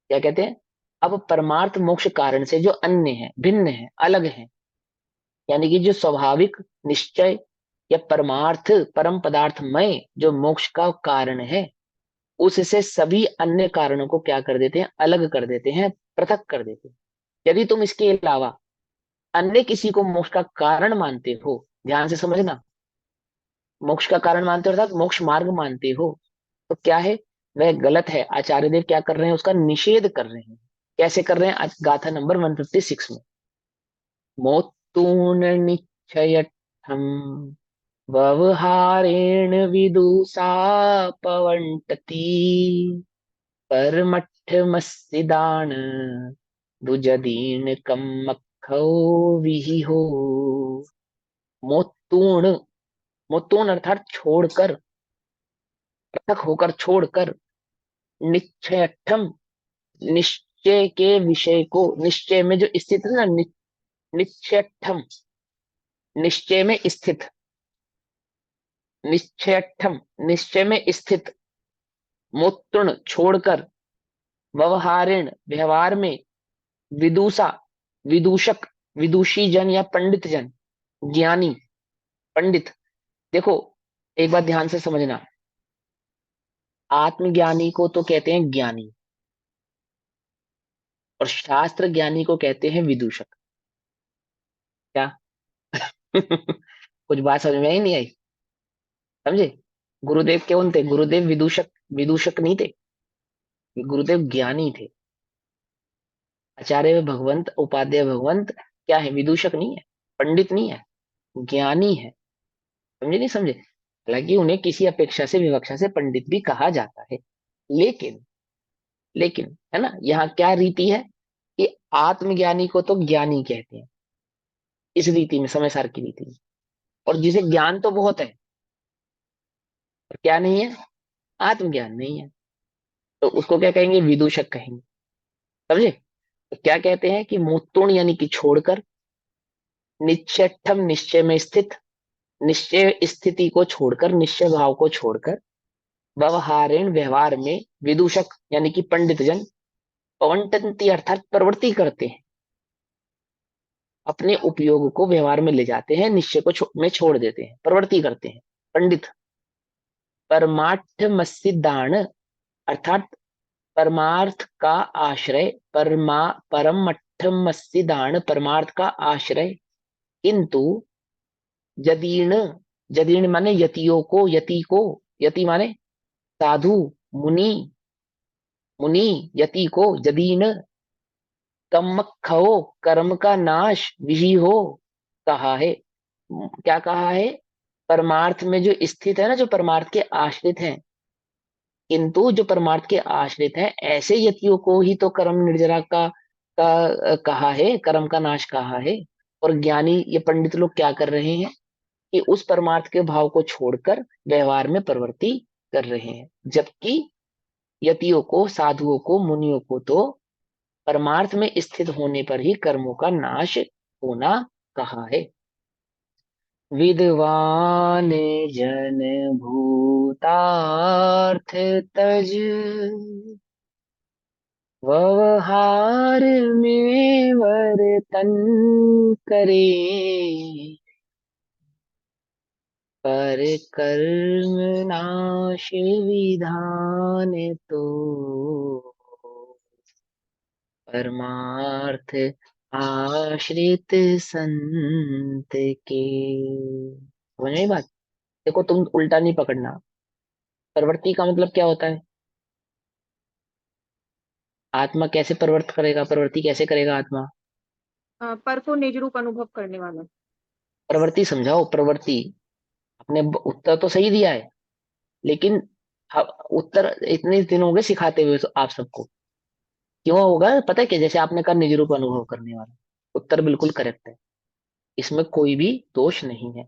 क्या कहते हैं? अब परमार्थ मोक्ष कारण से जो अन्य है, भिन्न है, अलग है, यानी कि जो स्वाभाविक निश्चय या परमार्थ परम पदार्थमय जो मोक्ष का कारण है, उससे सभी अन्य कारणों को क्या कर देते हैं? अलग कर देते हैं, पृथक कर देते हैं। यदि तुम इसके अलावा अन्य किसी को मोक्ष का कारण मानते हो, ध्यान से समझना, मोक्ष का कारण मानते हो अर्थात मोक्ष मार्ग मानते हो, तो क्या है? वह गलत है। आचार्य देव क्या कर रहे हैं? उसका निषेध कर रहे हैं। कैसे कर रहे हैं? आज गाथा नंबर 156 में, मोत्तूर्ण निश्चयत्थम व्यवहारेण विदुषा पवंटति परमठमस्सिदान भुजदीन कमखौ विहिहो। मोत्तूर्ण, मोत्तूर्ण अर्थात छोड़कर, पृथक होकर, छोड़कर, निश्चयत्थम निश्चय के विषय को, निश्चय में जो स्थित है ना, निश्चयत्थम निश्चय में स्थित, निश्चयत्थम निश्चय में स्थित, मोत्तुण छोड़कर, व्यवहारेण व्यवहार में, विदुषा विदूषक, विदुषी जन या पंडित जन, ज्ञानी पंडित। देखो, एक बात ध्यान से समझना, आत्मज्ञानी को तो कहते हैं ज्ञानी, और शास्त्र ज्ञानी को कहते हैं विदूषक। क्या? कुछ बात समझ में आई नहीं आई? समझे? गुरुदेव कौन थे? गुरुदेव विदूषक, विदूषक नहीं थे, गुरुदेव ज्ञानी थे। आचार्य भगवंत, उपाध्याय भगवंत क्या है? विदूषक नहीं है, पंडित नहीं है, ज्ञानी है। समझे नहीं समझे? हालांकि उन्हें किसी अपेक्षा से, विवक्षा से पंडित भी कहा जाता है, लेकिन, लेकिन है ना, यहाँ क्या रीति है कि आत्मज्ञानी को तो ज्ञानी कहते हैं, इस रीति में, समय सार की रीति में। और जिसे ज्ञान तो बहुत है, पर क्या नहीं है? आत्मज्ञान नहीं है, तो उसको क्या कहेंगे? विदूषक कहेंगे। समझे? तो क्या कहते हैं कि मुत्तुण यानी कि छोड़कर, निश्चयत्थम निश्चय में स्थित, निश्चय स्थिति को छोड़कर, निश्चय भाव को छोड़कर, व्यवहारेण व्यवहार में, विदूषक यानी कि पंडित जन, पवंटंती अर्थात प्रवृत्ति करते हैं, अपने उपयोग को व्यवहार में ले जाते हैं, निश्चय को में छोड़ देते हैं, प्रवृत्ति करते हैं। पंडित परमार्थमस्सिदान अर्थात परमार्थ का आश्रय, परमार्थमस्सिदान परमार्थ का आश्रय, किंतु जदीर्ण, जदीर्ण माने यतियों को, यति को, यति माने साधु, मुनि, मुनि यति को, जदीर्ण कमखो कर्म का नाश विहि हो कहा है। क्या कहा है? परमार्थ में जो स्थित है ना, जो परमार्थ के आश्रित हैं, किंतु जो परमार्थ के आश्रित हैं ऐसे यतियों को ही तो कर्म निर्जरा का कहा है, कर्म का नाश कहा है। और ज्ञानी ये पंडित लोग क्या कर रहे हैं कि उस परमार्थ के भाव को छोड़कर व्यवहार में प्रवृत्ति कर रहे हैं, जबकि यतियों को, साधुओं को, मुनियों को तो परमार्थ में स्थित होने पर ही कर्मों का नाश होना कहा है। विद्वान जन भूतार्थ तज, व्यवहार में वर्तन करे, पर कर्म नाश विधान तो परमार्थ आश्रित संत के। समझ में आई बात? देखो तुम उल्टा नहीं पकड़ना। प्रवृत्ति का मतलब क्या होता है? आत्मा कैसे प्रवृत्त करेगा, प्रवृत्ति कैसे करेगा आत्मा? पर को निज रूप अनुभव करने वाला। प्रवृत्ति समझाओ। प्रवृत्ति आपने उत्तर तो सही दिया है, लेकिन उत्तर इतने दिन हो गए सिखाते हुए तो आप सबको। क्यों होगा पता है? क्या जैसे आपने कहा निज रूप अनुभव करने वाला, उत्तर बिल्कुल करेक्ट है, इसमें कोई भी दोष नहीं है,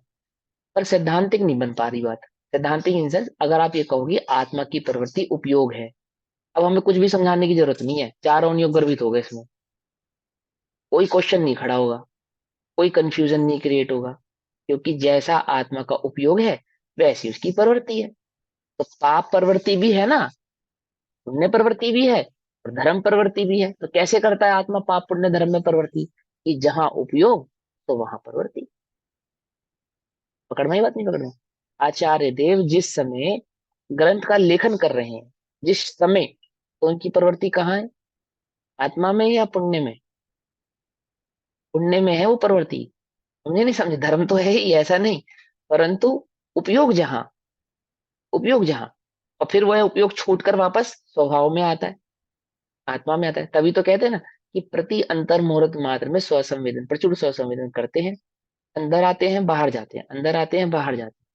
पर सैद्धांतिक नहीं बन पा रही बात। सैद्धांतिक इन सेंस अगर आप ये कहोगे आत्मा की प्रवृत्ति उपयोग है, अब हमें कुछ भी समझाने की जरूरत नहीं है, चार अवयव गर्भित हो गए, इसमें कोई क्वेश्चन नहीं खड़ा होगा, कोई कंफ्यूजन नहीं क्रिएट होगा, क्योंकि जैसा आत्मा का उपयोग है वैसी उसकी प्रवृत्ति है। तो पाप प्रवृत्ति भी है ना, पुण्य प्रवृत्ति भी है, और धर्म प्रवृत्ति भी है। तो कैसे करता है आत्मा पाप पुण्य धर्म में प्रवृत्ति? कि जहां उपयोग तो वहां प्रवृत्ति। पकड़ में ही बात नहीं पकड़ में? आचार्य देव जिस समय ग्रंथ का लेखन कर रहे हैं, जिस समय, तो उनकी प्रवृत्ति कहाँ है? आत्मा में या पुण्य में? पुण्य में है वो प्रवृत्ति। समझे नहीं समझे? धर्म तो है ही, ऐसा नहीं, परंतु उपयोग जहां, उपयोग जहां, और फिर वह उपयोग छूटकर वापस स्वभाव में आता है, आत्मा में आता है। तभी तो कहते हैं ना कि प्रति अंतर मुहूर्त मात्र में स्वसंवेदन, प्रचुर स्वसंवेदन करते हैं, अंदर आते हैं बाहर जाते हैं, अंदर आते हैं बाहर जाते हैं।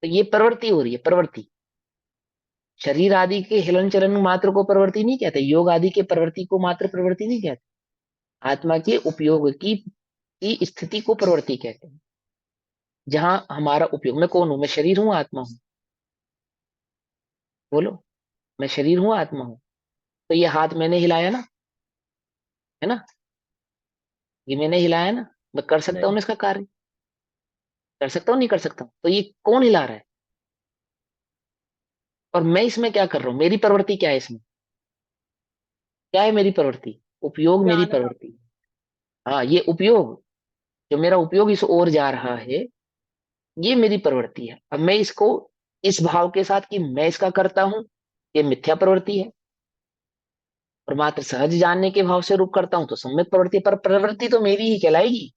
तो ये प्रवृत्ति हो रही है, प्रवृत्ति। शरीर आदि के हिलन चलन मात्र को प्रवृत्ति नहीं कहते, योग आदि के प्रवृत्ति को मात्र प्रवृत्ति नहीं कहते, आत्मा के उपयोग की स्थिति को प्रवृत्ति कहते हैं। जहां हमारा उपयोग, मैं कौन हूं? मैं शरीर हूं, आत्मा हूं? बोलो, मैं शरीर हूं, आत्मा हूं? तो ये हाथ मैंने हिलाया ना, है ना, ये मैंने हिलाया ना, मैं कर सकता हूं ना नहीं। इसका कार्य? कर सकता हूं नहीं कर सकता हूं? तो ये कौन हिला रहा है? और मैं इसमें क्या कर रहा हूं? मेरी प्रवृत्ति क्या है इसमें? क्या है मेरी प्रवृत्ति? उपयोग मेरी ज्ञान का। प्रवृत्ति है। हाँ, ये उपयोग, जो मेरा उपयोग इस ओर जा रहा है, ये मेरी प्रवृत्ति है। अब मैं इसको इस भाव के साथ कि मैं इसका करता हूं, ये मिथ्या प्रवृत्ति है। और मात्र सहज जानने के भाव से रूप करता हूं तो सम्यक प्रवृत्ति, पर प्रवृत्ति तो मेरी ही कहलाएगी।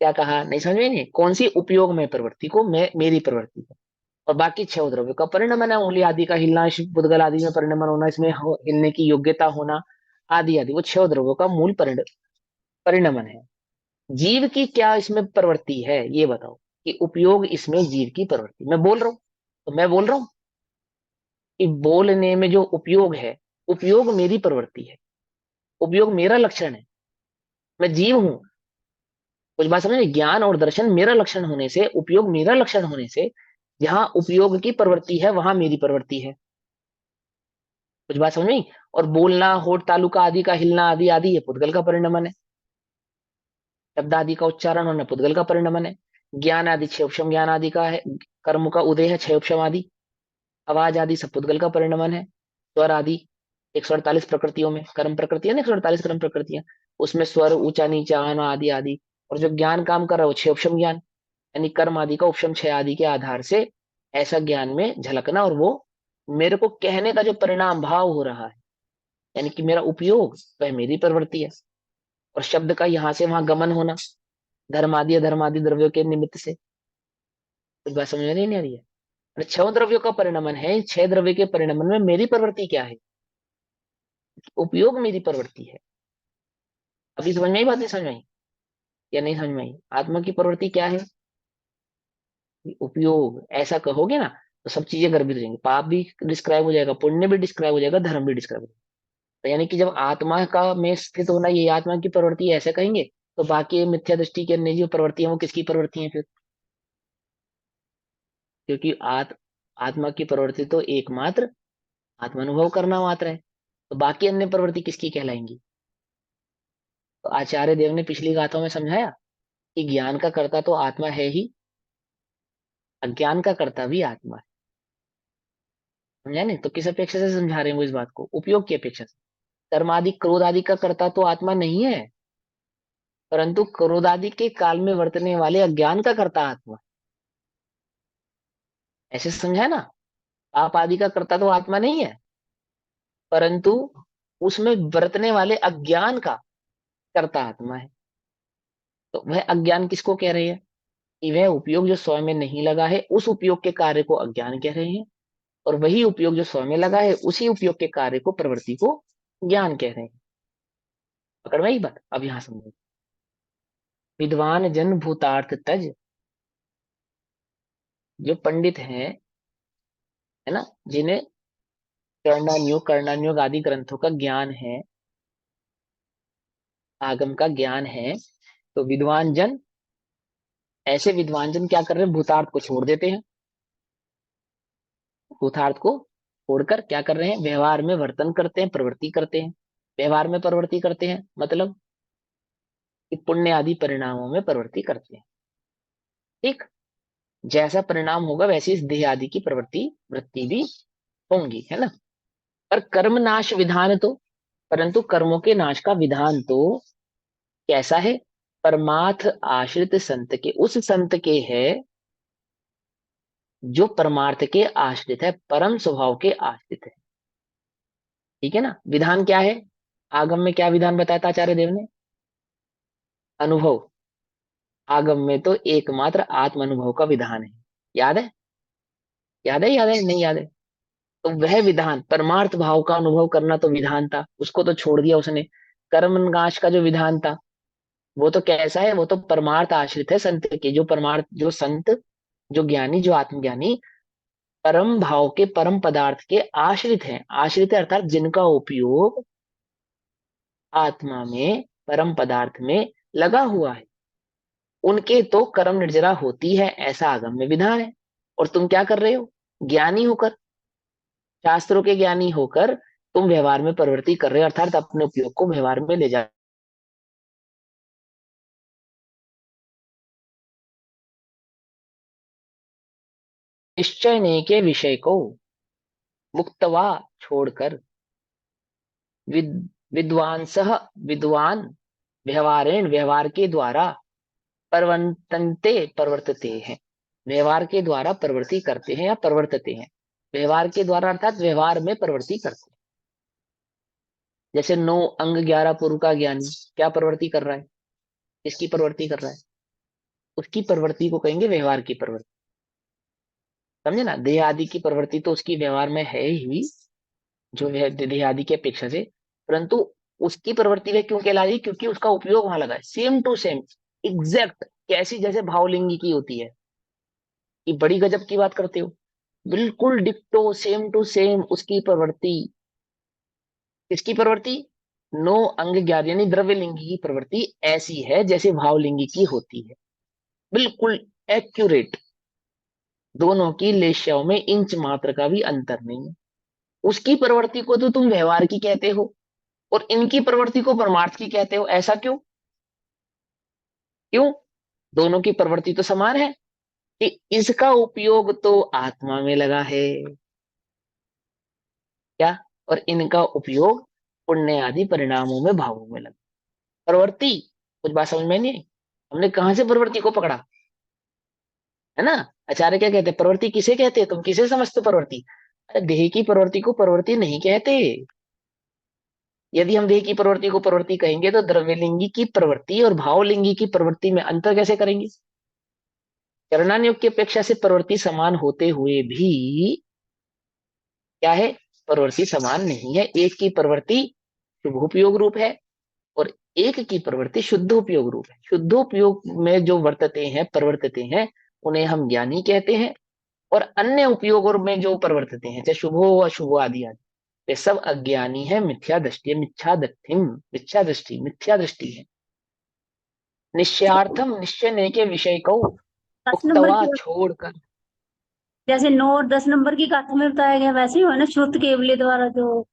क्या कहा? नहीं समझ में? नहीं कौन सी उपयोग में प्रवृत्ति को, मैं मेरी प्रवृत्ति को। और बाकी छह द्रव्य का परिणमन है, उंगली आदि का हिलना, बुदगल आदि में परिणमन होना, इसमें हिलने की योग्यता होना आदि आदि, वो छह द्रव्यों का मूल परिणमन है। जीव की क्या इसमें प्रवृत्ति है ये बताओ, कि उपयोग इसमें जीव की प्रवृत्ति। मैं बोल रहा हूं तो मैं बोल रहा हूं कि बोलने में जो उपयोग है, उपयोग मेरी प्रवृत्ति है, उपयोग मेरा लक्षण है, मैं जीव हूं। कुछ बात समझे? ज्ञान और दर्शन मेरा लक्षण होने से, उपयोग मेरा लक्षण होने से, जहां उपयोग की प्रवृत्ति है वहां मेरी प्रवृत्ति है। कुछ बात समझ में? और बोलना, होठ तालु का आदि का हिलना आदि आदि, ये पुद्गल का परिणमन है। शब्द आदि का उच्चारण होना पुद्गल का परिणमन है। ज्ञान आदि छह उपशम ज्ञान आदि का है, कर्म का उदय है छह उपशम आदि, आवाज आदि सब पुद्गल का परिणमन है। स्वर आदि 148 प्रकृतियों में कर्म प्रकृति है ना, 148 कर्म प्रकृतियां, उसमें स्वर ऊंचा नीचा आना आदि आदि। और जो ज्ञान काम कर रहा है वो छह उपशम ज्ञान, यानी कर्म आदि का उपशम छह आदि के आधार से ऐसा ज्ञान में झलकना, और वो मेरे को कहने का जो परिणाम भाव हो रहा है, यानी कि मेरा उपयोग वह मेरी प्रवृत्ति है। और शब्द का यहाँ से वहां गमन होना धर्मादि अधर्मादि द्रव्यों के निमित्त से। कुछ बात समझ में नहीं आ रही है? अरे छह द्रव्यों का परिणमन है, इन छह द्रव्य के परिणमन में मेरी प्रवृत्ति क्या है? उपयोग मेरी प्रवृत्ति है। अभी समझ में आई बात? नहीं समझ में आई या नहीं समझ में आई? आत्मा की प्रवृत्ति क्या है? उपयोग। ऐसा कहोगे ना तो सब चीजें गर्भित हो जाएंगी, पाप भी डिस्क्राइब हो जाएगा, पुण्य भी डिस्क्राइब हो जाएगा, धर्म भी डिस्क्राइब हो जाएगा। तो यानी कि जब आत्मा का में स्थित होना ये आत्मा की प्रवृत्ति है ऐसे कहेंगे, तो बाकी मिथ्या दृष्टि के अन्य जो प्रवृत्ति है वो किसकी प्रवृत्ति है फिर? क्योंकि आत्मा की प्रवृत्ति तो एकमात्र आत्मानुभव करना मात्र है, तो बाकी अन्य प्रवृत्ति किसकी कहलाएंगी? तो आचार्य देव ने पिछली गाथाओं में समझाया कि ज्ञान का कर्ता तो आत्मा है ही, अज्ञान का कर्ता भी आत्मा है। समझा नहीं? तो किस अपेक्षा से समझा रहे हैं वो इस बात को? उपयोग की अपेक्षा से। कर्म आदि क्रोध आदि का कर्ता तो आत्मा नहीं है, परंतु क्रोध आदि के काल में वर्तने वाले अज्ञान का कर्ता आत्मा। ऐसे समझा है ना? पाप आदि का कर्ता तो आत्मा नहीं है, परंतु उसमें बरतने वाले अज्ञान का कर्ता आत्मा है। तो वह अज्ञान किसको कह रहे हैं? कि वह उपयोग जो स्वयं में नहीं लगा है उस उपयोग के कार्य को अज्ञान कह रहे हैं, और वही उपयोग जो स्वयं में लगा है उसी उपयोग के कार्य को, प्रवृत्ति को ज्ञान कह रहे हैं। पकड़ में ही बात? अब यहां समझो। विद्वान जन भूतार्थ तज, जो पंडित हैं, है ना, जिन्हें कर्णान्योग आदि ग्रंथों का ज्ञान है, आगम का ज्ञान है, तो विद्वान जन, ऐसे विद्वान जन क्या कर रहे हैं? भूतार्थ को छोड़ देते हैं। भूतार्थ को छोड़कर क्या कर रहे हैं? व्यवहार में वर्तन करते हैं, प्रवृत्ति करते हैं। व्यवहार में प्रवृत्ति करते हैं मतलब कि पुण्य आदि परिणामों में प्रवृत्ति करते हैं। ठीक, जैसा परिणाम होगा वैसी इस देह आदि की प्रवृत्ति वृत्ति भी होंगी, है ना। पर कर्म नाश विधान तो, परंतु कर्मों के नाश का विधान तो कैसा है? परमार्थ आश्रित संत के, उस संत के है जो परमार्थ के आश्रित है, परम स्वभाव के आश्रित है। ठीक है ना। विधान क्या है? आगम में क्या विधान बताया था आचार्य देव ने? अनुभव। आगम में तो एकमात्र आत्म अनुभव का विधान है। याद है? याद है? याद है? नहीं याद है? तो वह विधान, परमार्थ भाव का अनुभव करना तो विधान था, उसको तो छोड़ दिया उसने। कर्म नाश का जो विधान था वो तो कैसा है? वो तो परमार्थ आश्रित है संत के, जो परमार्थ, जो संत, जो ज्ञानी, जो आत्मज्ञानी परम भाव के, परम पदार्थ के आश्रित हैं। आश्रित है अर्थात जिनका उपयोग आत्मा में, परम पदार्थ में लगा हुआ है, उनके तो कर्म निर्जरा होती है, ऐसा आगम में विधान है। और तुम क्या कर रहे हो? ज्ञानी होकर, शास्त्रों के ज्ञानी होकर तुम व्यवहार में प्रवृत्ति कर रहे हो, अर्थात अपने उपयोग को व्यवहार में ले जा। निश्चय ने के विषय को मुक्तवा छोड़कर विद्वांसः, विद्वान व्यवहारेण, व्यवहार के द्वारा प्रवर्तन्ते, प्रवर्तते हैं, व्यवहार के द्वारा प्रवृत्ति करते हैं या प्रवर्तते हैं। व्यवहार के द्वारा अर्थात व्यवहार में प्रवृत्ति करते हैं। जैसे 9 अंग 11 पुर का ज्ञानी क्या प्रवृत्ति कर रहा है? किसकी प्रवृत्ति कर रहा है? उसकी प्रवृत्ति को कहेंगे व्यवहार की प्रवृत्ति। समझे ना। देह आदि की प्रवृत्ति तो उसकी व्यवहार में है ही, जो देह आदि की अपेक्षा से, परंतु उसकी प्रवृत्ति में क्यों कहला रही? क्योंकि उसका उपयोग वहां लगा है। सेम टू सेम, एग्जैक्ट, कैसी? जैसे भावलिंगी की होती है। कि बड़ी गजब की बात करते हो, बिल्कुल डिक्टो, सेम टू सेम उसकी प्रवृत्ति। किसकी प्रवृत्ति? 9 अंग 11 यानी द्रव्यलिंगी की प्रवृत्ति ऐसी है जैसे भावलिंगी की होती है, बिल्कुल एक्यूरेट। दोनों की लेशों में इंच मात्र का भी अंतर नहीं है। उसकी प्रवृत्ति को तो तुम व्यवहार की कहते हो, और इनकी प्रवृत्ति को परमार्थ की कहते हो। ऐसा क्यों? क्यों? दोनों की प्रवृत्ति तो समान है, कि इसका उपयोग तो आत्मा में लगा है क्या, और इनका उपयोग पुण्य आदि परिणामों में, भावों में लगा। प्रवृत्ति, कुछ बात समझ में नहीं आई? हमने कहाँ से प्रवृत्ति को पकड़ा, है ना? आचार्य क्या कहते हैं, प्रवृत्ति किसे कहते हैं, तुम किसे समझते हो प्रवृत्ति? अरे देह की प्रवृत्ति को प्रवृत्ति नहीं कहते। यदि हम देह की प्रवृत्ति को प्रवृत्ति कहेंगे तो द्रव्यलिंगी की प्रवृत्ति और भावलिंगी की प्रवृत्ति में अंतर कैसे करेंगे? चरणानुयोग की अपेक्षा से प्रवृत्ति समान होते हुए भी क्या है, प्रवृत्ति समान नहीं है। एक की प्रवृत्ति शुभोपयोग रूप है और एक की प्रवृत्ति शुद्ध उपयोग रूप है। शुद्ध उपयोग में जो वर्तते हैं, प्रवर्तते हैं, उन्हें हम ज्ञानी कहते हैं, और अन्य उपयोगों में जो प्रवर्तते हैं, चाहे शुभो अशुभो आदि आदि, वे सब अज्ञानी है, मिथ्या दृष्टि, मिथ्या दृष्टिम, मिथ्या दृष्टि, मिथ्या दृष्टि है। निश्चयार्थम, निश्चय नहीं के विषय को 10 नंबर उक्तवा की, छोड़कर, जैसे 9 और 10 नंबर की गाथा में बताया गया वैसे ही हो ना, श्रुत केवली द्वारा जो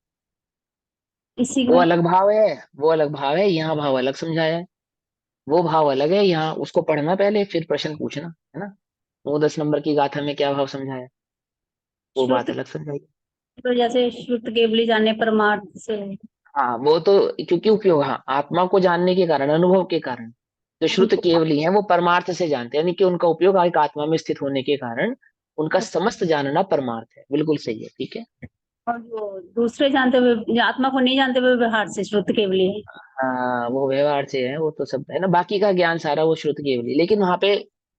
इसी वो में। अलग भाव है, वो अलग भाव है, यहाँ भाव अलग समझाया है। वो भाव अलग है, यहाँ उसको पढ़ना पहले फिर प्रश्न पूछना, है ना? 9-10 नंबर की गाथा में क्या भाव समझाया, वो श्रुत बात अलग समझाई। तो जैसे श्रुत केवली जाने परमार्थ से। हाँ वो तो क्योंकि उपयोग, हाँ आत्मा को जानने के कारण, अनुभव के कारण, जो श्रुत केवली हैं वो परमार्थ से जानते हैं, यानी कि उनका उपयोग एक आत्मा में स्थित होने के कारण उनका समस्त जानना परमार्थ है। बिल्कुल सही है, ठीक है। और जो दूसरे जानते हुए, जो आत्मा को नहीं जानते हुए व्यवहार से श्रुत केवली है। हाँ वो व्यवहार से है, वो तो सब है ना, बाकी का ज्ञान सारा वो श्रुत केवली, लेकिन वहां पे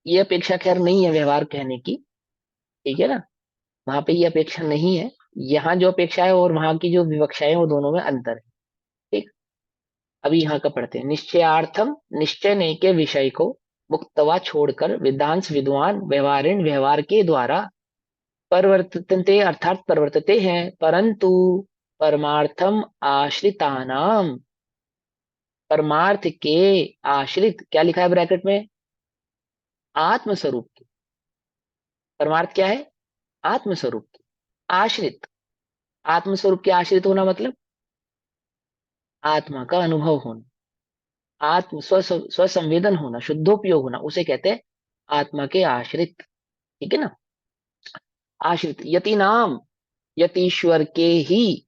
ये अपेक्षा खैर नहीं है व्यवहार कहने की, ठीक है ना? वहां पे ये अपेक्षा नहीं है। यहाँ जो अपेक्षा है और वहां की जो विवक्षा है वो दोनों में अंतर है, ठीक। अभी यहाँ का पढ़ते हैं। निश्चयार्थम, निश्चय नहीं के विषय को मुक्तवा छोड़कर वेदांत विद्वान व्यवहारिण, व्यवहार के द्वारा परिवर्तते अर्थात परिवर्तते हैं, परंतु परमार्थम आश्रितानाम, परमार्थ के आश्रित, क्या लिखा है ब्रैकेट में, आत्मस्वरूप के, परमार्थ क्या है, आत्मस्वरूप के आश्रित, आत्मस्वरूप के आश्रित होना मतलब आत्मा का अनुभव होना, आत्म स्वसंवेदन होना, शुद्धोपयोग होना, उसे कहते हैं आत्मा के आश्रित, ठीक है ना? आश्रित यति नाम, यतीश्वर के ही,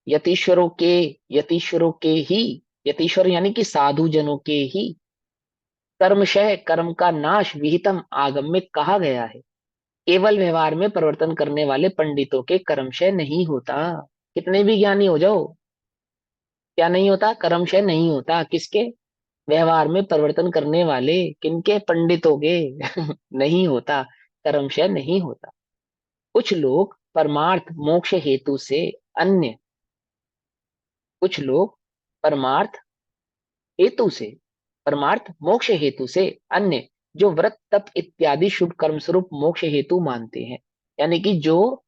यतीश्वरों के, यतीश्वरों के ही, यतीश्वर यानी कि साधु जनों के ही कर्मशय, कर्म का नाश विहितम आगम में कहा गया है। केवल व्यवहार में परिवर्तन करने वाले पंडितों के कर्मशय नहीं होता। कितने भी ज्ञानी हो जाओ, क्या नहीं होता, कर्मशय नहीं होता। किसके, व्यवहार में परिवर्तन करने वाले, किनके, पंडितों के नहीं होता, कर्मशय नहीं होता। कुछ लोग परमार्थ मोक्ष हेतु से अन्य, कुछ लोग परमार्थ हेतु से, परमार्थ मोक्ष हेतु से अन्य, जो व्रत तप इत्यादि शुभ कर्म स्वरूप मोक्ष हेतु मानते हैं, यानी कि जो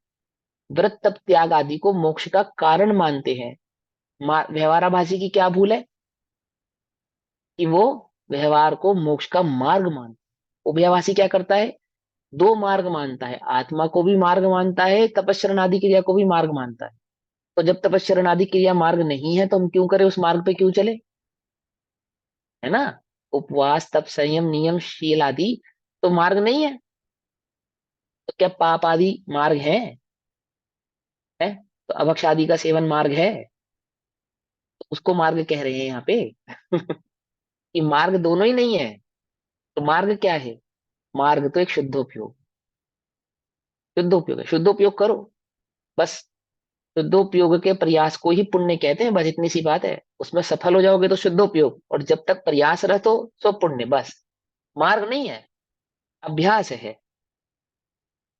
व्रत तप त्याग आदि को मोक्ष का कारण मानते हैं। व्यवहाराभासी की क्या भूल है कि वो व्यवहार को मोक्ष का मार्ग मानता है। उभयवासी क्या करता है, दो मार्ग मानता है, आत्मा को भी मार्ग मानता है, तपस्या आदि क्रिया को भी मार्ग मानता है। तो जब तपस्या आदि क्रिया मार्ग नहीं है तो हम क्यों करें, उस मार्ग पे क्यों चले, है ना? उपवास तप संयम नियम शील आदि तो मार्ग नहीं है, तो क्या पाप आदि मार्ग है? तो अभक्ष आदि का सेवन मार्ग है, तो उसको मार्ग कह रहे हैं यहाँ पे कि मार्ग दोनों ही नहीं है। तो मार्ग क्या है, मार्ग तो एक शुद्धोपयोग, शुद्धोपयोग है, शुद्धोपयोग करो बस। शुद्धोपयोग के प्रयास को ही पुण्य कहते हैं, बस इतनी सी बात है। उसमें सफल हो जाओगे तो शुद्धोपयोग, और जब तक प्रयास रहे तो सो पुण्य, बस। मार्ग नहीं है, अभ्यास है,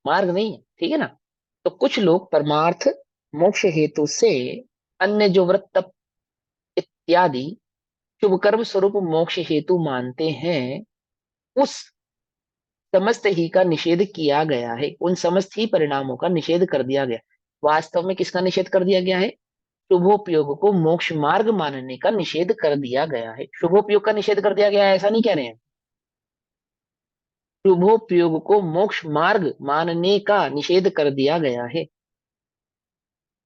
मार्ग नहीं है, ठीक है ना? तो कुछ लोग परमार्थ मोक्ष हेतु से अन्य, जो व्रत तप इत्यादि शुभ कर्म स्वरूप मोक्ष हेतु मानते हैं, उस समस्त ही का निषेध किया गया है, उन समस्त ही परिणामों का निषेध कर दिया गया। वास्तव में किसका निषेध कर दिया गया है, शुभोपयोग को मोक्ष मार्ग मानने का निषेध कर दिया गया है। शुभोपयोग का निषेध कर दिया गया है ऐसा नहीं कह रहे हैं, शुभोपयोग को मोक्ष मार्ग मानने का निषेध कर दिया गया है,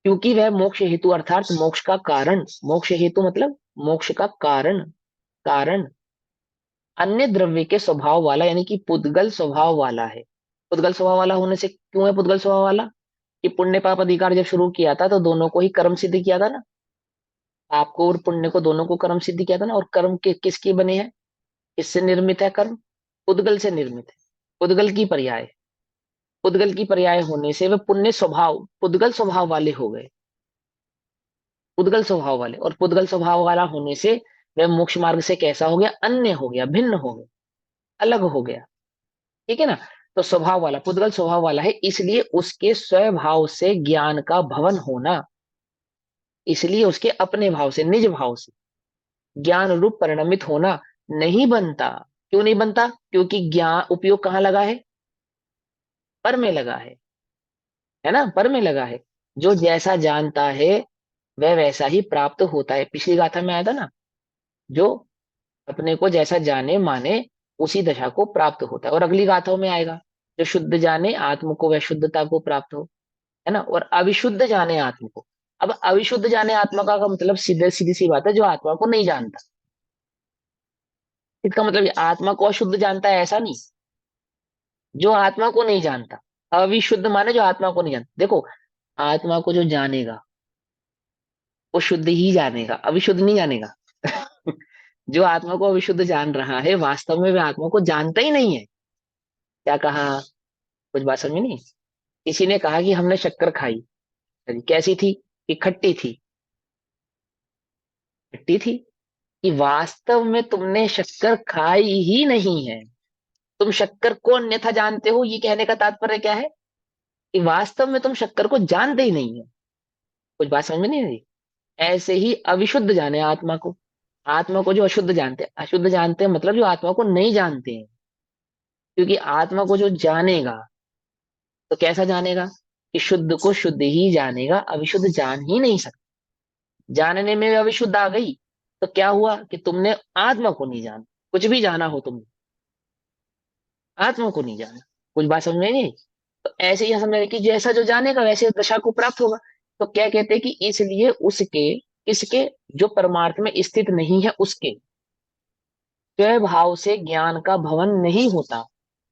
क्योंकि वह मोक्ष हेतु अर्थात मोक्ष का कारण, मोक्ष हेतु मतलब मोक्ष का कारण, कारण अन्य द्रव्य के स्वभाव वाला, यानी कि पुद्गल स्वभाव वाला है। पुद्गल स्वभाव वाला होने से क्यों है पुद्गल स्वभाव वाला, कि पुण्य पाप अधिकार जब शुरू किया था तो दोनों को ही कर्म सिद्ध किया था ना, आपको और पुण्य को दोनों को कर्म सिद्ध किया था ना। और कर्म के किसके बने हैं, किससे निर्मित है कर्म, पुद्गल से निर्मित है, पुद्गल की पर्याय। पुद्गल की पर्याय होने से वे पुण्य स्वभाव पुद्गल स्वभाव वाले हो गए, पुद्गल स्वभाव वाले। और पुद्गल स्वभाव वाला होने से वह मोक्ष मार्ग से कैसा हो गया, अन्य हो गया, भिन्न हो गया, अलग हो गया। ठीक है ना। तो स्वभाव वाला, पुद्गल स्वभाव वाला है, इसलिए उसके स्वभाव से ज्ञान का भवन होना, इसलिए उसके अपने भाव से, निज भाव से ज्ञान रूप परिणमित होना नहीं बनता। क्यों नहीं बनता, क्योंकि ज्ञान उपयोग कहाँ लगा है, पर में लगा है ना, पर में लगा है। जो जैसा जानता है वह वैसा ही प्राप्त होता है। पिछली गाथा में आया था ना, जो अपने को जैसा जाने माने उसी दशा को प्राप्त होता है। और अगली गाथाओं में आएगा, जो शुद्ध जाने आत्म को वह शुद्धता को प्राप्त हो, है ना। और अविशुद्ध जाने आत्म को, अब अविशुद्ध जाने आत्मा का मतलब सीधे सीधी सी बात है, जो आत्मा को नहीं जानता। इसका मतलब ये आत्मा को अशुद्ध जानता है ऐसा नहीं, जो आत्मा को नहीं जानता। अविशुद्ध माने जो आत्मा को नहीं जानता। देखो, आत्मा को जो जानेगा वो शुद्ध ही जानेगा, अविशुद्ध नहीं जानेगा। जो आत्मा को अविशुद्ध जान रहा है वास्तव में वह आत्मा को जानता ही नहीं है। क्या कहा, कुछ बात समझ में नहीं। किसी ने कहा कि हमने शक्कर खाई, अरे कैसी थी, कि खट्टी थी, खट्टी थी। कि वास्तव में तुमने शक्कर खाई ही नहीं है, तुम शक्कर को अन्यथा जानते हो। ये कहने का तात्पर्य क्या है, कि वास्तव में तुम शक्कर को जानते ही नहीं है। कुछ बात समझ में नहीं आई। ऐसे ही अविशुद्ध जाने आत्मा को, आत्मा को जो अशुद्ध जानते हैं, अशुद्ध जानते हैं मतलब जो आत्मा को नहीं जानते हैं। क्योंकि आत्मा को जो जानेगा तो कैसा जानेगा, कि शुद्ध को शुद्ध ही जानेगा, अविशुद्ध जान ही नहीं सकता। जानने में अविशुद्ध आ गई तो क्या हुआ, कि तुमने आत्मा को नहीं जाना। कुछ भी जाना हो तुमने, आत्मा को नहीं जाना। कुछ बात समझ में नहीं आई? तो ऐसे ही समझ कि जैसा जो जानेगा वैसे दशा को प्राप्त होगा। तो क्या कहते हैं, कि इसलिए उसके, किसके, जो परमार्थ में स्थित नहीं है उसके स्वभाव से ज्ञान का भवन नहीं होता,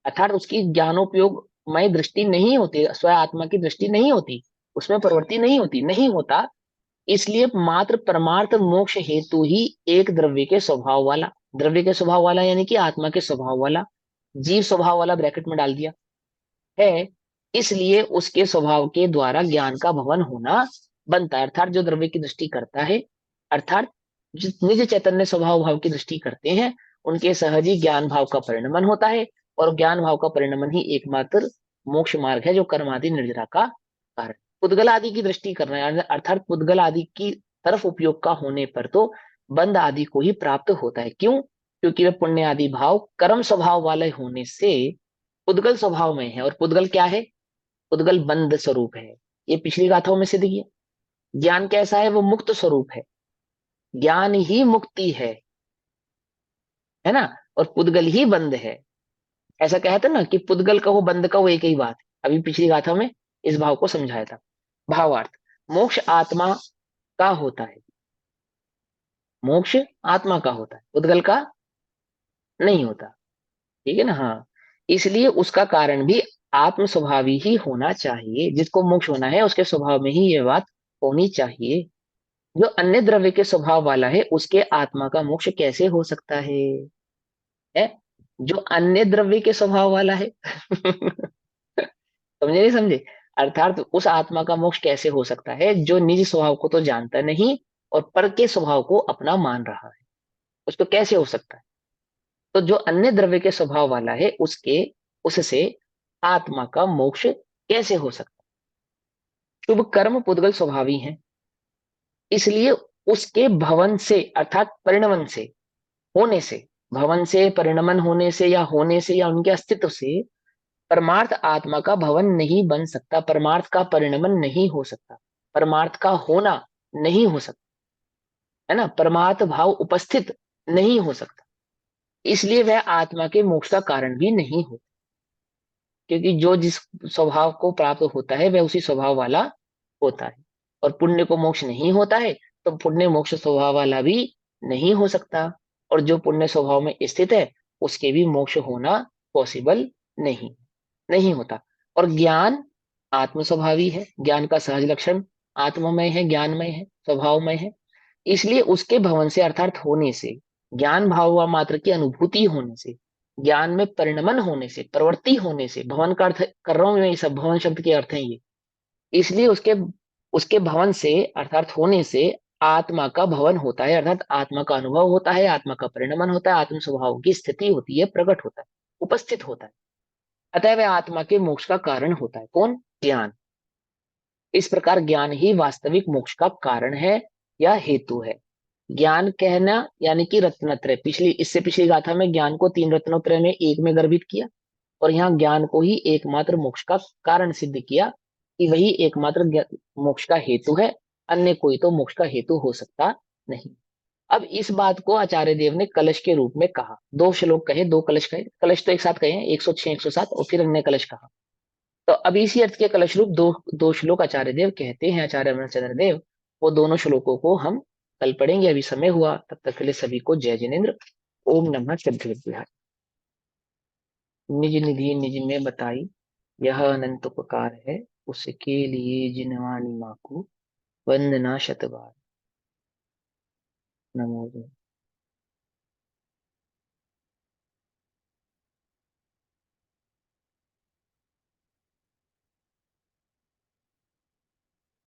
अर्थात उसकी ज्ञानोपयोगमय दृष्टि नहीं होती, स्व आत्मा की दृष्टि नहीं होती, उसमें प्रवृत्ति नहीं होती, नहीं होता। इसलिए मात्र परमार्थ मोक्ष हेतु ही एक द्रव्य के स्वभाव वाला, द्रव्य के स्वभाव वाला यानी कि आत्मा के स्वभाव वाला, जीव स्वभाव वाला ब्रैकेट में डाल दिया है, इसलिए उसके स्वभाव के द्वारा ज्ञान का भवन होना बनता है। अर्थात जो द्रव्य की दृष्टि करता है, अर्थात जो निज चैतन्य स्वभाव भाव की दृष्टि करते हैं, उनके सहज ही ज्ञान भाव का परिणमन होता है। और ज्ञान भाव का परिणमन ही एकमात्र मोक्ष मार्ग है, जो कर्मादि निर्जरा का कारण। पुद्गल आदि की दृष्टि करना है, अर्थात पुद्गल आदि की तरफ उपयोग का होने पर तो बंध आदि को ही प्राप्त होता है। क्यों, क्योंकि वे पुण्य आदि भाव कर्म स्वभाव वाले होने से पुद्गल स्वभाव में है। और पुद्गल क्या है, पुद्गल बंध स्वरूप है। ये पिछली गाथाओं में सिद्ध किया। ज्ञान कैसा है, वो मुक्त स्वरूप है, ज्ञान ही मुक्ति है ना। और पुद्गल ही बंध है। ऐसा कहते ना कि पुद्गल कहो बंध कहो एक ही बात है। अभी पिछली गाथा में इस भाव को समझाया था। भावार्थ, मोक्ष आत्मा का होता है, मोक्ष आत्मा का होता है, पुद्गल का नहीं होता। ठीक है ना। हाँ, इसलिए उसका कारण भी आत्म स्वभावी ही होना चाहिए। जिसको मोक्ष होना है उसके स्वभाव में ही ये बात होनी चाहिए। जो अन्य द्रव्य के स्वभाव वाला है उसके आत्मा का मोक्ष कैसे हो सकता है? जो अन्य द्रव्य के स्वभाव वाला है। समझे नहीं समझे, अर्थात उस आत्मा का मोक्ष कैसे हो सकता है जो निज स्वभाव को तो जानता नहीं और पर के स्वभाव को अपना मान रहा है, उसको कैसे हो सकता है? तो जो अन्य द्रव्य के स्वभाव वाला है उसके, उससे आत्मा का मोक्ष कैसे हो सकता है? शुभ कर्म पुद्गल स्वभावी है, इसलिए उसके भवन से अर्थात परिणमन से, होने से, भवन से, परिणमन होने से या होने से या उनके अस्तित्व से परमार्थ आत्मा का भवन नहीं बन सकता, परमार्थ का परिणमन नहीं हो सकता, परमार्थ का होना नहीं हो सकता, है ना। परमार्थ भाव उपस्थित नहीं हो सकता, इसलिए वह आत्मा के मोक्ष का कारण भी नहीं हो। क्योंकि जो जिस स्वभाव को प्राप्त होता है वह उसी स्वभाव वाला होता है। और पुण्य को मोक्ष नहीं होता है तो पुण्य मोक्ष स्वभाव वाला भी नहीं हो सकता। और जो पुण्य स्वभाव में स्थित है उसके भी मोक्ष होना पॉसिबल नहीं, नहीं होता। और ज्ञान आत्म स्वभावी है, ज्ञान का सहज लक्षण आत्ममय है, ज्ञानमय है, स्वभावमय है। इसलिए उसके भवन से अर्थात होने से, ज्ञान भाव व मात्र की अनुभूति होने से, ज्ञान में परिणमन होने से, प्रवृत्ति होने से, भवन का अर्थ कर रहा हूं मैं, ये सब भवन शब्द के अर्थ है ये, इसलिए उसके उसके भवन से अर्थात होने से आत्मा का भवन होता है, अर्थात आत्मा का अनुभव होता है, आत्मा का परिणमन होता है, आत्म स्वभाव की स्थिति होती है, प्रकट होता है, उपस्थित होता है। अतः वह आत्मा के मोक्ष का कारण होता है। कौन? ज्ञान। इस प्रकार ज्ञान ही वास्तविक मोक्ष का कारण है या हेतु है। ज्ञान कहना यानी कि रत्नत्रय, इससे पिछली गाथा में ज्ञान को 3 रत्नोत्रय में एक में गर्भित किया, और यहाँ ज्ञान को ही एकमात्र मोक्ष का कारण सिद्ध किया कि वही एकमात्र मोक्ष का हेतु है, अन्य कोई तो मोक्ष का हेतु हो सकता नहीं। अब इस बात को आचार्य देव ने कलश के रूप में कहा। 2 श्लोक कहे, 2 कलश कहे, कलश तो एक साथ कहे हैं, 106 107, और फिर अन्य कलश कहा। तो अब इसी अर्थ के कलश रूप दो श्लोक आचार्य देव कहते हैं, आचार्य अमरचंद्र देव। वो दोनों श्लोकों को हम कल पढ़ेंगे, अभी समय हुआ, तब तक के लिए सभी को जय जिनेन्द्र। ओम नमः सिद्धिविद्या। निज निधि निज में बताई, यह अनंत उपकार है, उसके लिए जिनवानी माँ को वंदना शतबार। नमो